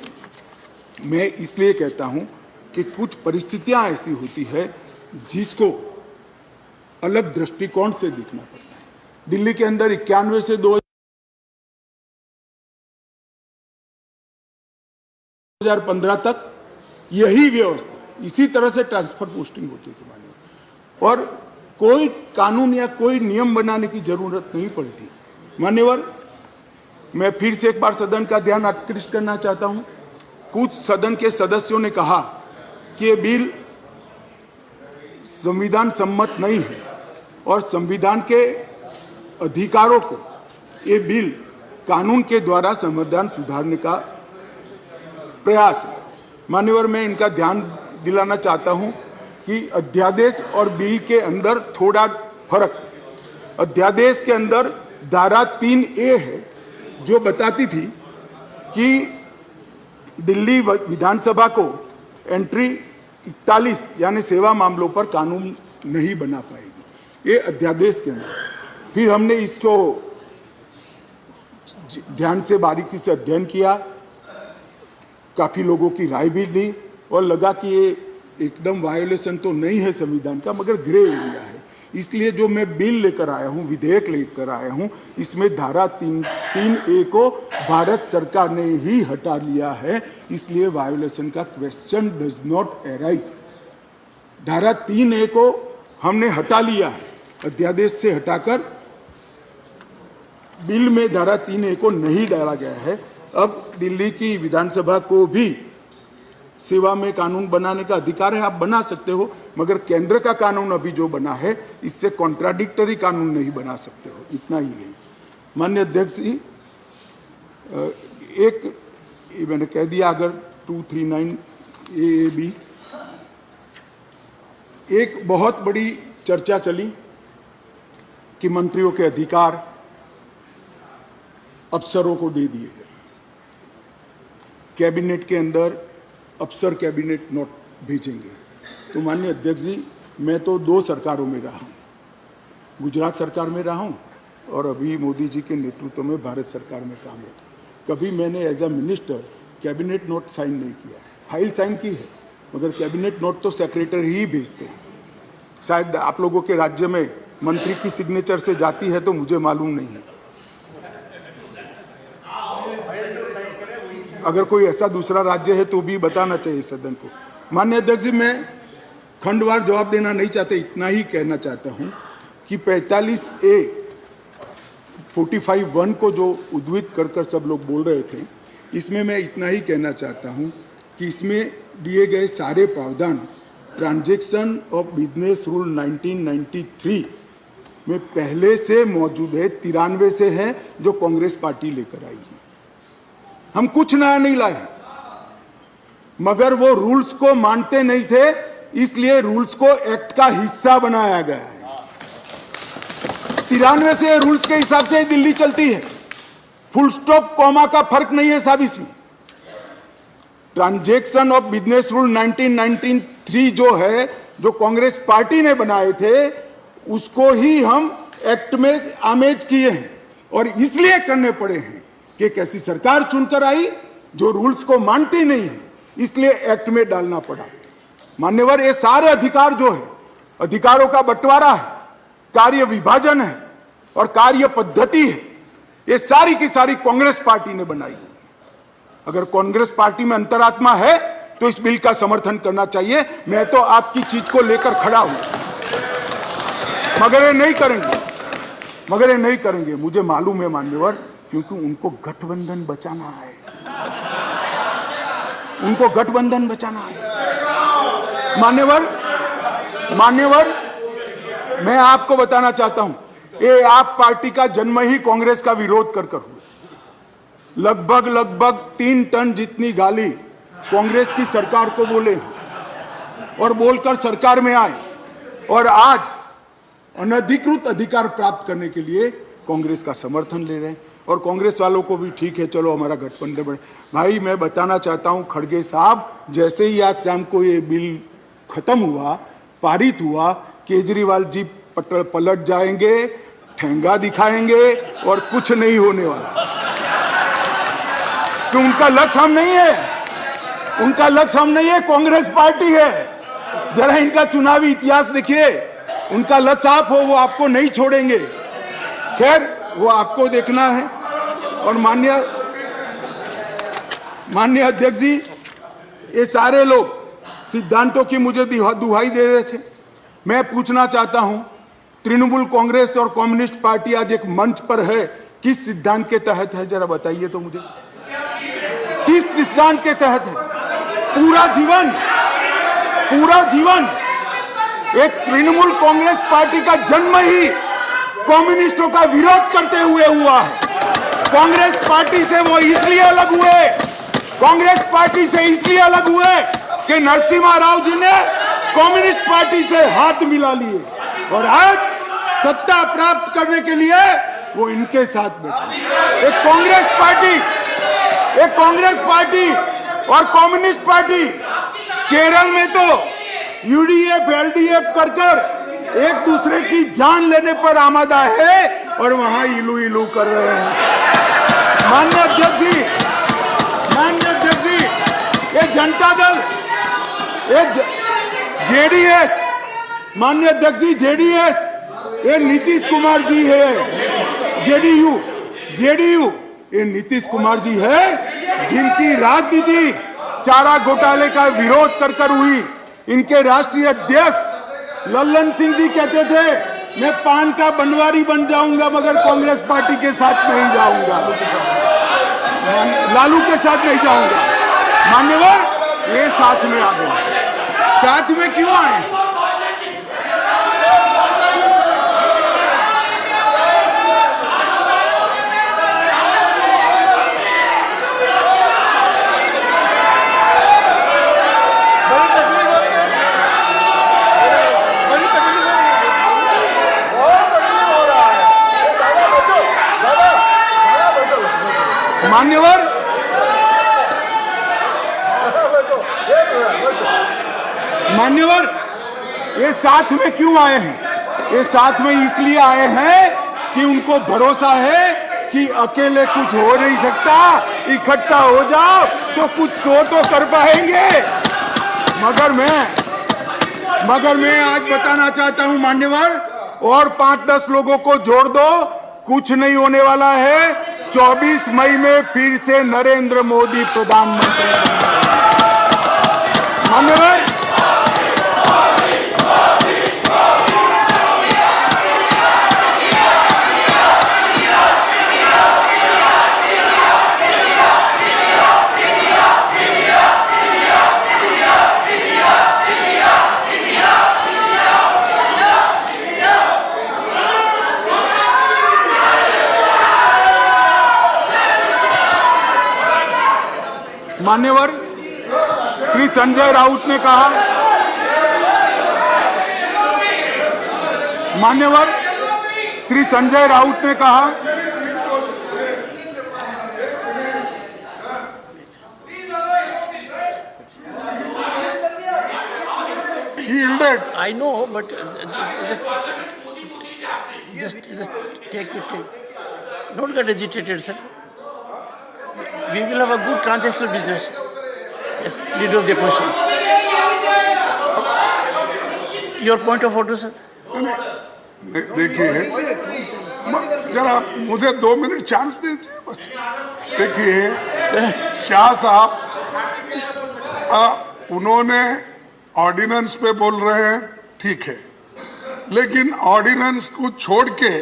मैं इसलिए कहता हूं कि कुछ परिस्थितियां ऐसी होती है जिसको अलग दृष्टिकोण से देखना पड़ता है। दिल्ली के अंदर 91 से 2015 तक यही व्यवस्था, इसी तरह से ट्रांसफर पोस्टिंग होती थी मान्यवर, और कोई कानून या कोई नियम बनाने की जरूरत नहीं पड़ती। मान्यवर, मैं फिर से एक बार सदन का ध्यान आकृष्ट करना चाहता हूं। कुछ सदन के सदस्यों ने कहा कि ये बिल संविधान सम्मत नहीं है और संविधान के अधिकारों को ये बिल कानून के द्वारा संविधान सुधारने का प्रयास है। मान्यवर, मैं इनका ध्यान दिलाना चाहता हूं कि अध्यादेश और बिल के अंदर थोड़ा फर्क। अध्यादेश के अंदर धारा 3A है जो बताती थी कि दिल्ली विधानसभा को एंट्री 41 यानी सेवा मामलों पर कानून नहीं बना पाएगी, ये अध्यादेश के अंदर। फिर हमने इसको ध्यान से बारीकी से अध्ययन किया, काफी लोगों की राय भी ली और लगा कि ये एकदम वायोलेशन तो नहीं है संविधान का, मगर ग्रे एरिया है। इसलिए जो मैं बिल लेकर आया हूं, विधेयक लेकर आया हूं, इसमें धारा 3A को भारत सरकार ने ही हटा लिया है, इसलिए वायोलेशन का क्वेश्चन डज नॉट अराइज। धारा 3A को हमने हटा लिया है, अध्यादेश से हटाकर बिल में धारा 3A को नहीं डाला गया है। अब दिल्ली की विधानसभा को भी सेवा में कानून बनाने का अधिकार है, आप बना सकते हो, मगर केंद्र का कानून अभी जो बना है इससे कॉन्ट्राडिक्टरी कानून नहीं बना सकते हो, इतना ही है। माननीय अध्यक्ष जी, एक मैंने कह दिया, अगर 239 AAB, एक बहुत बड़ी चर्चा चली कि मंत्रियों के अधिकार अफसरों को दे दिए गए। कैबिनेट के अंदर अफसर कैबिनेट नोट भेजेंगे। तो माननीय अध्यक्ष जी, मैं तो 2 सरकारों में रहा हूँ, गुजरात सरकार में रहा हूँ और अभी मोदी जी के नेतृत्व में भारत सरकार में काम होता। कभी मैंने as a minister cabinet note sign नहीं किया है, फाइल साइन की है, मगर कैबिनेट नोट तो सेक्रेटरी ही भेजते हैं। शायद आप लोगों के राज्य में मंत्री की सिग्नेचर से जाती है तो मुझे मालूम नहीं है। अगर कोई ऐसा दूसरा राज्य है तो भी बताना चाहिए सदन को। माननीय अध्यक्ष जी, मैं खंडवार जवाब देना नहीं चाहता, इतना ही कहना चाहता हूं कि 45A 45(1) को जो उद्धृत कर सब लोग बोल रहे थे, इसमें मैं इतना ही कहना चाहता हूं कि इसमें दिए गए सारे प्रावधान ट्रांजैक्शन ऑफ बिजनेस रूल 1993 में पहले से मौजूद है, 93 से है जो कांग्रेस पार्टी लेकर आई है। हम कुछ नया नहीं लाए, मगर वो रूल्स को मानते नहीं थे, इसलिए रूल्स को एक्ट का हिस्सा बनाया गया है। 93 से रूल्स के हिसाब से दिल्ली चलती है, फुल स्टॉप कॉमा का फर्क नहीं है साहब इसमें। ट्रांजैक्शन ऑफ बिजनेस रूल 1993 जो है, जो कांग्रेस पार्टी ने बनाए थे, उसको ही हम एक्ट में आमेज किए हैं और इसलिए करने पड़े हैं कि एक ऐसी सरकार चुनकर आई जो रूल्स को मानती नहीं है, इसलिए एक्ट में डालना पड़ा। मान्यवर, ये सारे अधिकार जो है, अधिकारों का बंटवारा है, कार्य विभाजन है और कार्य पद्धति है, ये सारी की सारी कांग्रेस पार्टी ने बनाई है। अगर कांग्रेस पार्टी में अंतरात्मा है तो इस बिल का समर्थन करना चाहिए। मैं तो आपकी चीज को लेकर खड़ा हूं, मगर ये नहीं करेंगे, मुझे मालूम है मान्यवर, क्योंकि उनको गठबंधन बचाना है, मान्यवर। मान्यवर, मैं आपको बताना चाहता हूं, ये आप पार्टी का जन्म ही कांग्रेस का विरोध कर हुआ। लगभग 3 टन जितनी गाली कांग्रेस की सरकार को बोले और बोलकर सरकार में आए, और आज अनधिकृत अधिकार प्राप्त करने के लिए कांग्रेस का समर्थन ले रहे हैं। और कांग्रेस वालों को भी ठीक है, चलो हमारा गठबंधन बढ़े। भाई मैं बताना चाहता हूं खड़गे साहब, जैसे ही आज शाम को ये बिल खत्म हुआ, पारित हुआ, केजरीवाल जी पलट जाएंगे, ठेंगा दिखाएंगे और कुछ नहीं होने वाला। तो उनका लक्ष्य हम नहीं है, उनका लक्ष्य हम नहीं है, कांग्रेस पार्टी है। जरा इनका चुनावी इतिहास देखिए, उनका लक्ष्य आप हो, वो आपको नहीं छोड़ेंगे। खैर वो आपको देखना है। और माननीय अध्यक्ष जी, ये सारे लोग सिद्धांतों की मुझे दुहाई दे रहे थे। मैं पूछना चाहता हूं, तृणमूल कांग्रेस और कम्युनिस्ट पार्टी आज एक मंच पर है, किस सिद्धांत के तहत है? जरा बताइए तो मुझे, किस सिद्धांत के तहत है? पूरा जीवन एक तृणमूल कांग्रेस पार्टी का जन्म ही कम्युनिस्टों का विरोध करते हुए हुआ है। कांग्रेस पार्टी से वो इसलिए अलग हुए, कांग्रेस पार्टी से इसलिए अलग हुए कि नरसिम्हा राव जी ने कम्युनिस्ट पार्टी से हाथ मिला लिए, और आज सत्ता प्राप्त करने के लिए वो इनके साथ बैठे। एक कांग्रेस पार्टी और कम्युनिस्ट पार्टी केरल में तो यूडीएफ एलडीएफ कर एक दूसरे की जान लेने पर आमादा है, और वहां इलू कर रहे हैं। माननीय अध्यक्ष जी, ये जनता दल, ये जेडीएस, माननीय अध्यक्ष जी, जेडीएस, ये नीतीश कुमार जी है। जेडीयू ये नीतीश कुमार जी है, जिनकी राजनीति चारा घोटाले का विरोध कर हुई। इनके राष्ट्रीय अध्यक्ष लल्लन सिंह जी कहते थे, मैं पान का बनवारी बन जाऊंगा मगर कांग्रेस पार्टी के साथ नहीं जाऊंगा, लालू के साथ नहीं जाऊंगा। मान्यवर, ये साथ में आ गए। साथ में क्यों आए? मान्यवर, ये साथ में क्यों आए हैं? ये साथ में इसलिए आए हैं कि उनको भरोसा है कि अकेले कुछ हो नहीं सकता, इकट्ठा हो जाओ तो कुछ तो कर पाएंगे। मगर मैं आज बताना चाहता हूं मान्यवर, और 5-10 लोगों को जोड़ दो, कुछ नहीं होने वाला है। 24 मई में फिर से नरेंद्र मोदी प्रधानमंत्री मान्यवर। मान्यवर, श्री संजय राउत ने कहा, मान्यवर श्री संजय राउत ने कहा, I know, but just take it. Don't get agitated, sir. We will have a good transactional business. Yes, leader of the opposition. Your point of order, sir. देखिए, जरा मुझे 2 मिनट चांस दीजिए बस। देखिए, शाह साहब उन्होंने ऑर्डिनेंस पे बोल रहे हैं, ठीक है, लेकिन ऑर्डिनेंस को छोड़ के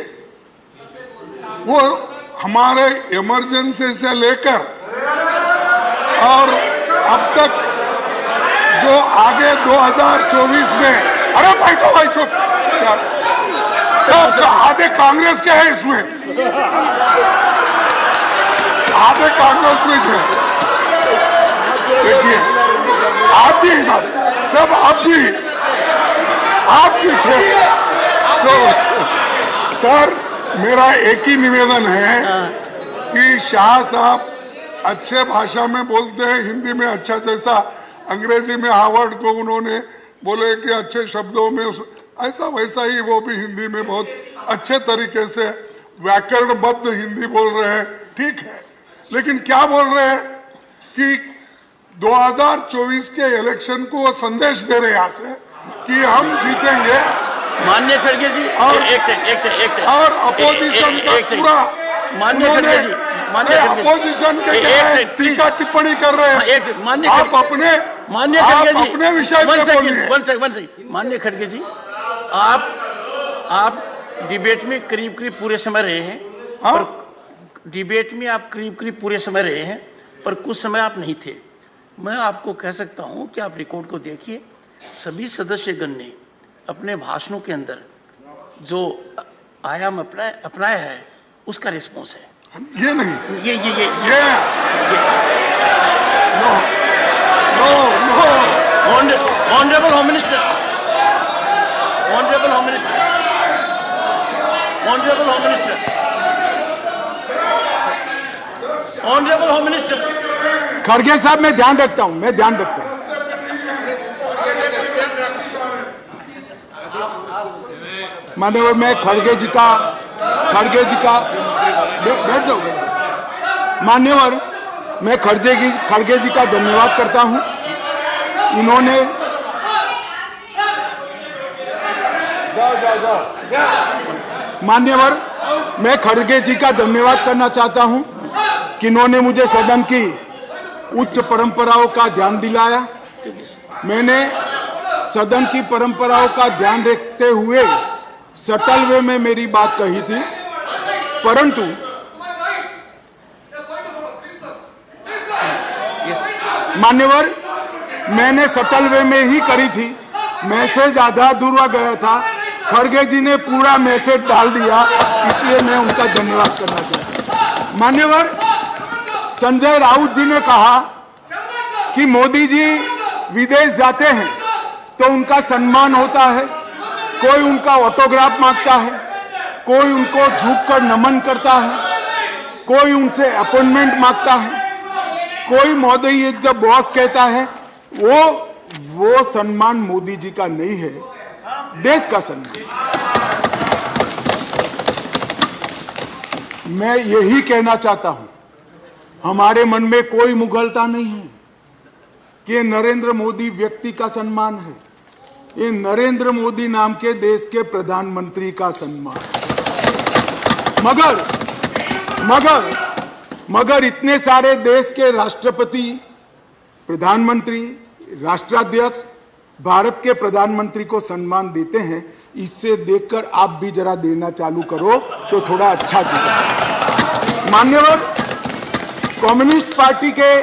वो हमारे इमरजेंसी से लेकर और अब तक जो आगे 2024 में अरे बैठो भाई चुप। सब आधे कांग्रेस के हैं इसमें, आधे कांग्रेस में है। देखिए आप भी सब आप भी थे। तो सर मेरा एक ही निवेदन है कि शाह साहब अच्छे भाषा में बोलते हैं, हिंदी में अच्छा, जैसा अंग्रेजी में हार्वर्ड को उन्होंने बोले कि अच्छे शब्दों में ऐसा वैसा ही वो भी हिंदी में बहुत अच्छे तरीके से व्याकरणबद्ध हिंदी बोल रहे हैं, ठीक है। लेकिन क्या बोल रहे हैं कि 2024 के इलेक्शन को वो संदेश दे रहे हैं यहाँ से कि हम जीतेंगे। माननीय खड़गे जी, और एक सेकंड और अपोजिशन का पूरा माननीय खड़गे जी, अपोजिशन के टीका टिप्पणी कर रहे हैं। आप अपने विषय पे बोलिए। माननीय खड़गे जी, आप डिबेट में करीब पूरे समय रहे हैं। पर डिबेट में आप करीब पूरे समय रहे हैं, पर कुछ समय आप नहीं थे। मैं आपको कह सकता हूं कि आप रिकॉर्ड को देखिए, सभी सदस्यगण ने अपने भाषणों के अंदर जो आयाम अपनाया है उसका रिस्पॉन्स है। ये नहीं, ये ऑनरेबल होम मिनिस्टर, खड़गे साहब मैं ध्यान रखता हूं, माननीय मैं खड़गे जी का बैठ जाओ। मान्यवर मैं खड़गे जी का धन्यवाद करता हूं। इन्होंने मान्यवर मैं खड़गे जी का धन्यवाद करना चाहता हूं कि इन्होंने मुझे सदन की उच्च परंपराओं का ध्यान दिलाया। मैंने सदन की परंपराओं का ध्यान रखते हुए सटल वे में मेरी बात कही थी, परंतु मान्यवर मैंने सटल वे में ही करी थी। मैसेज आधा अधूरा गया था, खड़गे जी ने पूरा मैसेज डाल दिया, इसलिए मैं उनका धन्यवाद करना चाहता हूं। मान्यवर संजय राउत जी ने कहा कि मोदी जी विदेश जाते हैं तो उनका सम्मान होता है, कोई उनका ऑटोग्राफ मांगता है, कोई उनको झुककर नमन करता है, कोई उनसे अपॉइंटमेंट मांगता है, कोई मोदी जब बॉस कहता है, वो सम्मान मोदी जी का नहीं है, देश का सम्मान। मैं यही कहना चाहता हूं, हमारे मन में कोई मुगलता नहीं है कि नरेंद्र मोदी व्यक्ति का सम्मान है, ये नरेंद्र मोदी नाम के देश के प्रधानमंत्री का सम्मान। मगर इतने सारे देश के राष्ट्रपति, प्रधानमंत्री, राष्ट्राध्यक्ष भारत के प्रधानमंत्री को सम्मान देते हैं, इससे देखकर आप भी जरा देना चालू करो तो थोड़ा अच्छा दिखेगा। मान्यवर कम्युनिस्ट पार्टी के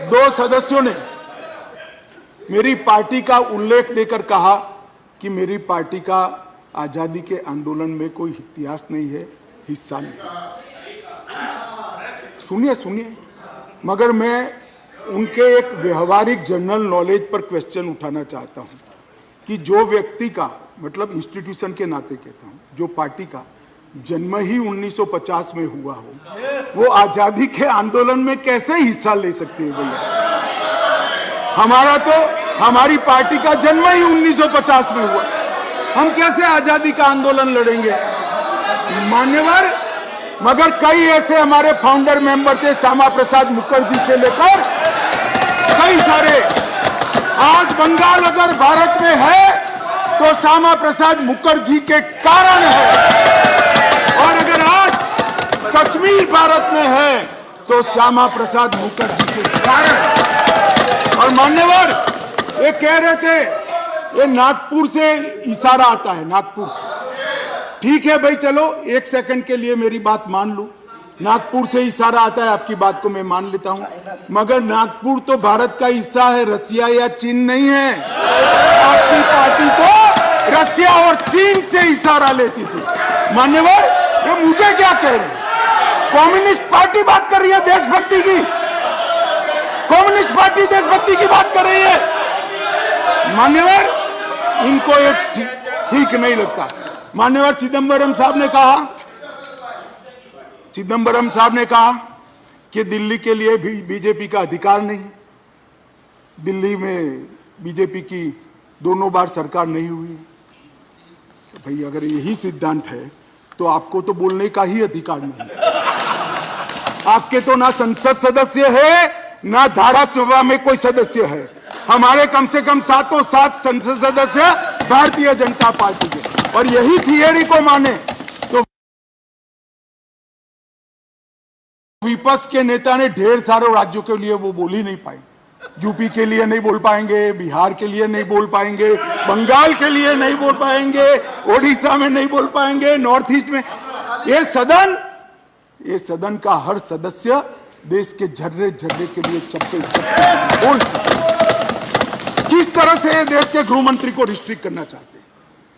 2 सदस्यों ने मेरी पार्टी का उल्लेख देकर कहा कि मेरी पार्टी का आजादी के आंदोलन में कोई इतिहास नहीं है, हिस्सा नहीं। सुनिए, मगर मैं उनके एक व्यवहारिक जनरल नॉलेज पर क्वेश्चन उठाना चाहता हूं कि जो व्यक्ति का, मतलब इंस्टीट्यूशन के नाते कहता हूं, जो पार्टी का जन्म ही 1950 में हुआ हो, वो आजादी के आंदोलन में कैसे हिस्सा ले सकते हैं भैया? हमारी पार्टी का जन्म ही 1950 में हुआ, हम कैसे आजादी का आंदोलन लड़ेंगे? मान्यवर मगर कई ऐसे हमारे फाउंडर मेंबर थे, श्यामा प्रसाद मुखर्जी से लेकर कई सारे। आज बंगाल अगर भारत में है तो श्यामा प्रसाद मुखर्जी के कारण है, और अगर आज कश्मीर भारत में है तो श्यामा प्रसाद मुखर्जी के कारण। और मान्यवर ये कह रहे थे ये नागपुर से इशारा आता है, नागपुर से। ठीक है भाई, चलो 1 सेकंड के लिए मेरी बात मान लो, नागपुर से इशारा आता है, आपकी बात को मैं मान लेता हूं, मगर नागपुर तो भारत का हिस्सा है, रसिया या चीन नहीं है। आपकी पार्टी तो रशिया और चीन से इशारा लेती थी। मान्यवर, ये मुझे क्या कह रहे हैं? कम्युनिस्ट पार्टी बात कर रही है देशभक्ति की, कम्युनिस्ट पार्टी देशभक्ति की बात कर रही है। मान्यवर, इनको ये ठीक नहीं लगता। मान्यवर चिदंबरम साहब ने कहा कि दिल्ली के लिए भी बीजेपी का अधिकार नहीं, दिल्ली में बीजेपी की दोनों बार सरकार नहीं हुई। तो भाई अगर यही सिद्धांत है तो आपको तो बोलने का ही अधिकार नहीं है। आपके तो ना संसद सदस्य है ना धारासभा में कोई सदस्य है। हमारे कम से कम 7 संसद सदस्य भारतीय जनता पार्टी के, और यही थियरी को माने तो विपक्ष के नेता ने ढेर सारे राज्यों के लिए वो बोल ही नहीं पाए। यूपी के लिए नहीं बोल पाएंगे, बिहार के लिए नहीं बोल पाएंगे, बंगाल के लिए नहीं बोल पाएंगे, ओडिशा में नहीं बोल पाएंगे, नॉर्थ ईस्ट में। ये सदन का हर सदस्य देश के झर्रे झर्रे के लिए चप्पे बोल सकते। किस तरह से देश के गृह मंत्री को रिस्ट्रिक्ट करना चाहते हैं?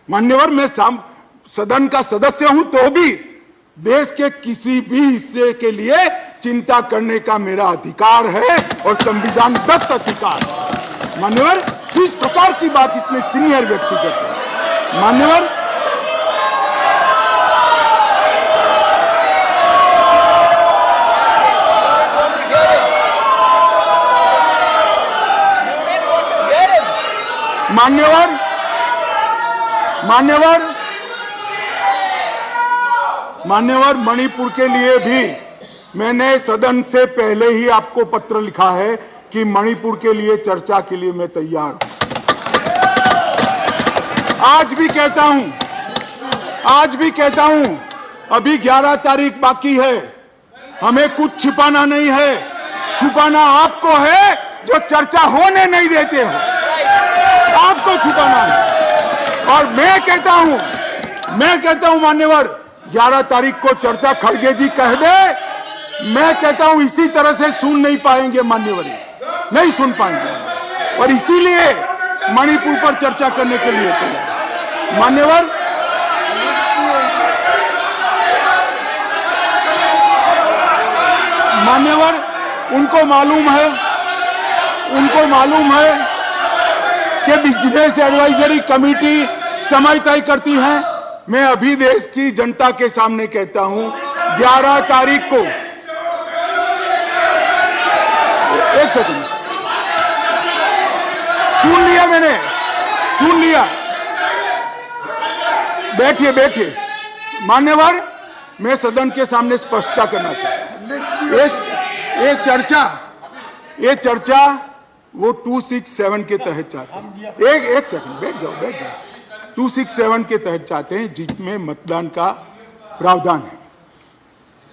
मान्यवर, मैं सदन का सदस्य हूं तो भी देश के किसी भी हिस्से के लिए चिंता करने का मेरा अधिकार है और संविधान दत्त अधिकार। मान्यवर, किस प्रकार की बात इतने सीनियर व्यक्ति करते हैं? मान्यवर, मान्यवर, मणिपुर के लिए भी मैंने सदन से पहले ही आपको पत्र लिखा है कि मणिपुर के लिए चर्चा के लिए मैं तैयार हूं। आज भी कहता हूं, अभी 11 तारीख बाकी है। हमें कुछ छिपाना नहीं है, छुपाना आपको है जो चर्चा होने नहीं देते हो, आपको छुपाना है। और मैं कहता हूं मान्यवर, 11 तारीख को चर्चा खड़गे जी कह दे, मैं कहता हूं इसी तरह से सुन नहीं पाएंगे मान्यवर, नहीं सुन पाएंगे, और इसीलिए मणिपुर पर चर्चा करने के लिए तैयार। मान्यवर, उनको मालूम है कि बिजनेस एडवाइजरी कमेटी समय तय करती है। मैं अभी देश की जनता के सामने कहता हूं, 11 तारीख को, एक सेकंड, सुन लिया, बैठिए। मान्यवर, मैं सदन के सामने स्पष्टता करना चाहता हूं। ये चर्चा वो 267 के तहत चाहते हैं। एक सेकंड, बैठ जाओ। 267 के तहत चाहते हैं, जिसमें मतदान का प्रावधान है।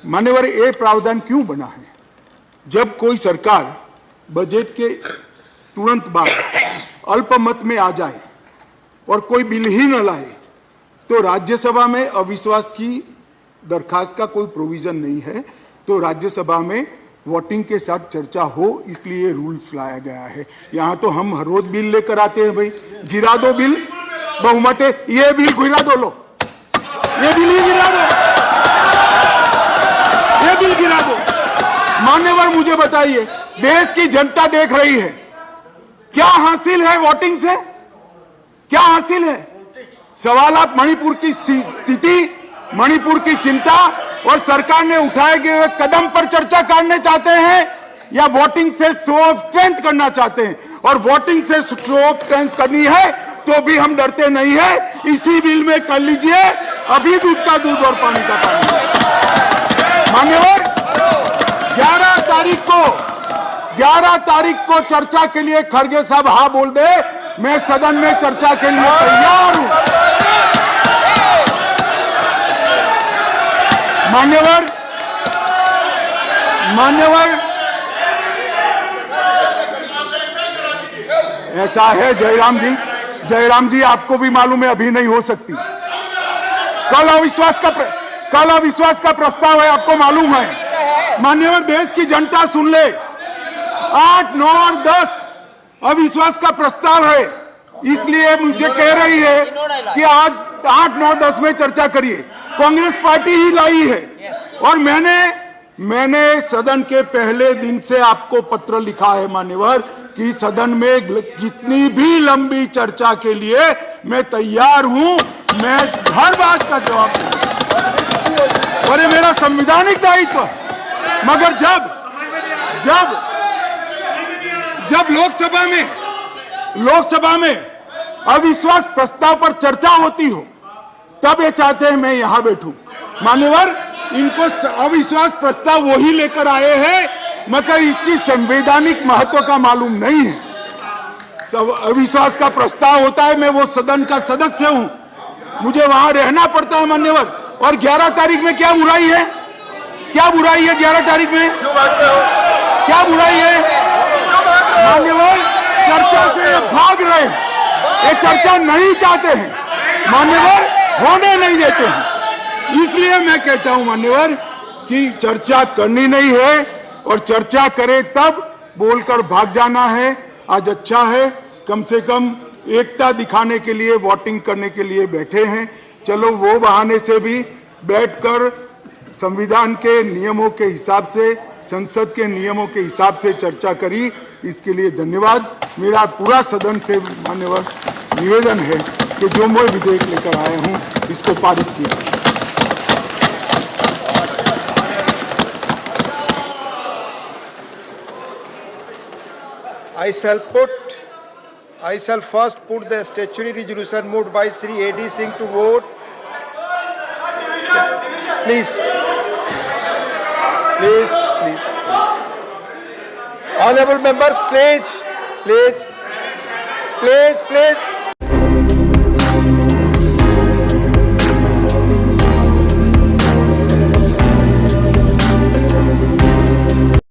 मान्यवर, ये प्रावधान क्यों बना है? जब कोई सरकार बजट के तुरंत बाद अल्पमत में आ जाए और कोई बिल ही न लाए, तो राज्यसभा में अविश्वास की दरखास्त का कोई प्रोविजन नहीं है, तो राज्यसभा में वोटिंग के साथ चर्चा हो, इसलिए रूल्स लाया गया है। यहां तो हम हर रोज बिल लेकर आते हैं, भाई गिरा दो बिल, बहुमत है, ये बिल गिरा दो, लो ये बिल ही गिरा दो, ये बिल गिरा दो। मान्यवर, मुझे बताइए, देश की जनता देख रही है, क्या हासिल है वोटिंग से? क्या हासिल है? सवाल आप मणिपुर की स्थिति, मणिपुर की चिंता और सरकार ने उठाए गए कदम पर चर्चा करने चाहते हैं, या वोटिंग से शो ऑफ स्ट्रेंथ करना चाहते हैं? और वोटिंग से शो ऑफ स्ट्रेंथ करनी है तो भी हम डरते नहीं है, इसी बिल में कर लीजिए, अभी दूध का दूध और पानी का पानी। मान्यवर, 11 तारीख को चर्चा के लिए खड़गे साहब हाँ बोल दे, मैं सदन में चर्चा के लिए तैयार हूं। मान्यवर, ऐसा है जयराम जी, आपको भी मालूम है अभी नहीं हो सकती। कल अविश्वास का प्रस्ताव है, आपको मालूम है। मान्यवर, देश की जनता सुन ले, 8, 9 और 10 अविश्वास का प्रस्ताव है, इसलिए मुझे कह रही है कि आज 8, 9, 10 में चर्चा करिए। कांग्रेस पार्टी ही लाई है। और मैंने सदन के पहले दिन से आपको पत्र लिखा है मान्यवर कि सदन में कितनी भी लंबी चर्चा के लिए मैं तैयार हूं। मैं हर बात का जवाब दूंगा और ये मेरा संवैधानिक दायित्व है। मगर जब लोकसभा में अविश्वास प्रस्ताव पर चर्चा होती हो तब ये चाहते हैं मैं यहां बैठूं। मान्यवर, इनको अविश्वास प्रस्ताव वही लेकर आए हैं मगर इसकी संवैधानिक महत्व का मालूम नहीं है। अविश्वास का प्रस्ताव होता है, मैं वो सदन का सदस्य हूं, मुझे वहां रहना पड़ता है मान्यवर। और 11 तारीख में क्या बुराई है? क्या बुराई है 11 तारीख में? क्या बुराई है मान्यवर? चर्चा से भाग रहे हैं, ये चर्चा नहीं चाहते हैं मान्यवर, होने नहीं देते हैं। इसलिए मैं कहता हूं मान्यवर कि चर्चा करनी नहीं है और चर्चा करे तब बोलकर भाग जाना है। आज अच्छा है, कम से कम एकता दिखाने के लिए वोटिंग करने के लिए बैठे हैं। चलो वो बहाने से भी बैठकर संविधान के नियमों के हिसाब से, संसद के नियमों के हिसाब से चर्चा करी, इसके लिए धन्यवाद। मेरा पूरा सदन से मान्यवर निवेदन है कि जो मैं विधेयक लेकर आया हूं इसको पारित किया। I shall first put the statutory resolution moved by Sri A.D. Singh to vote. Please. Honorable members, please.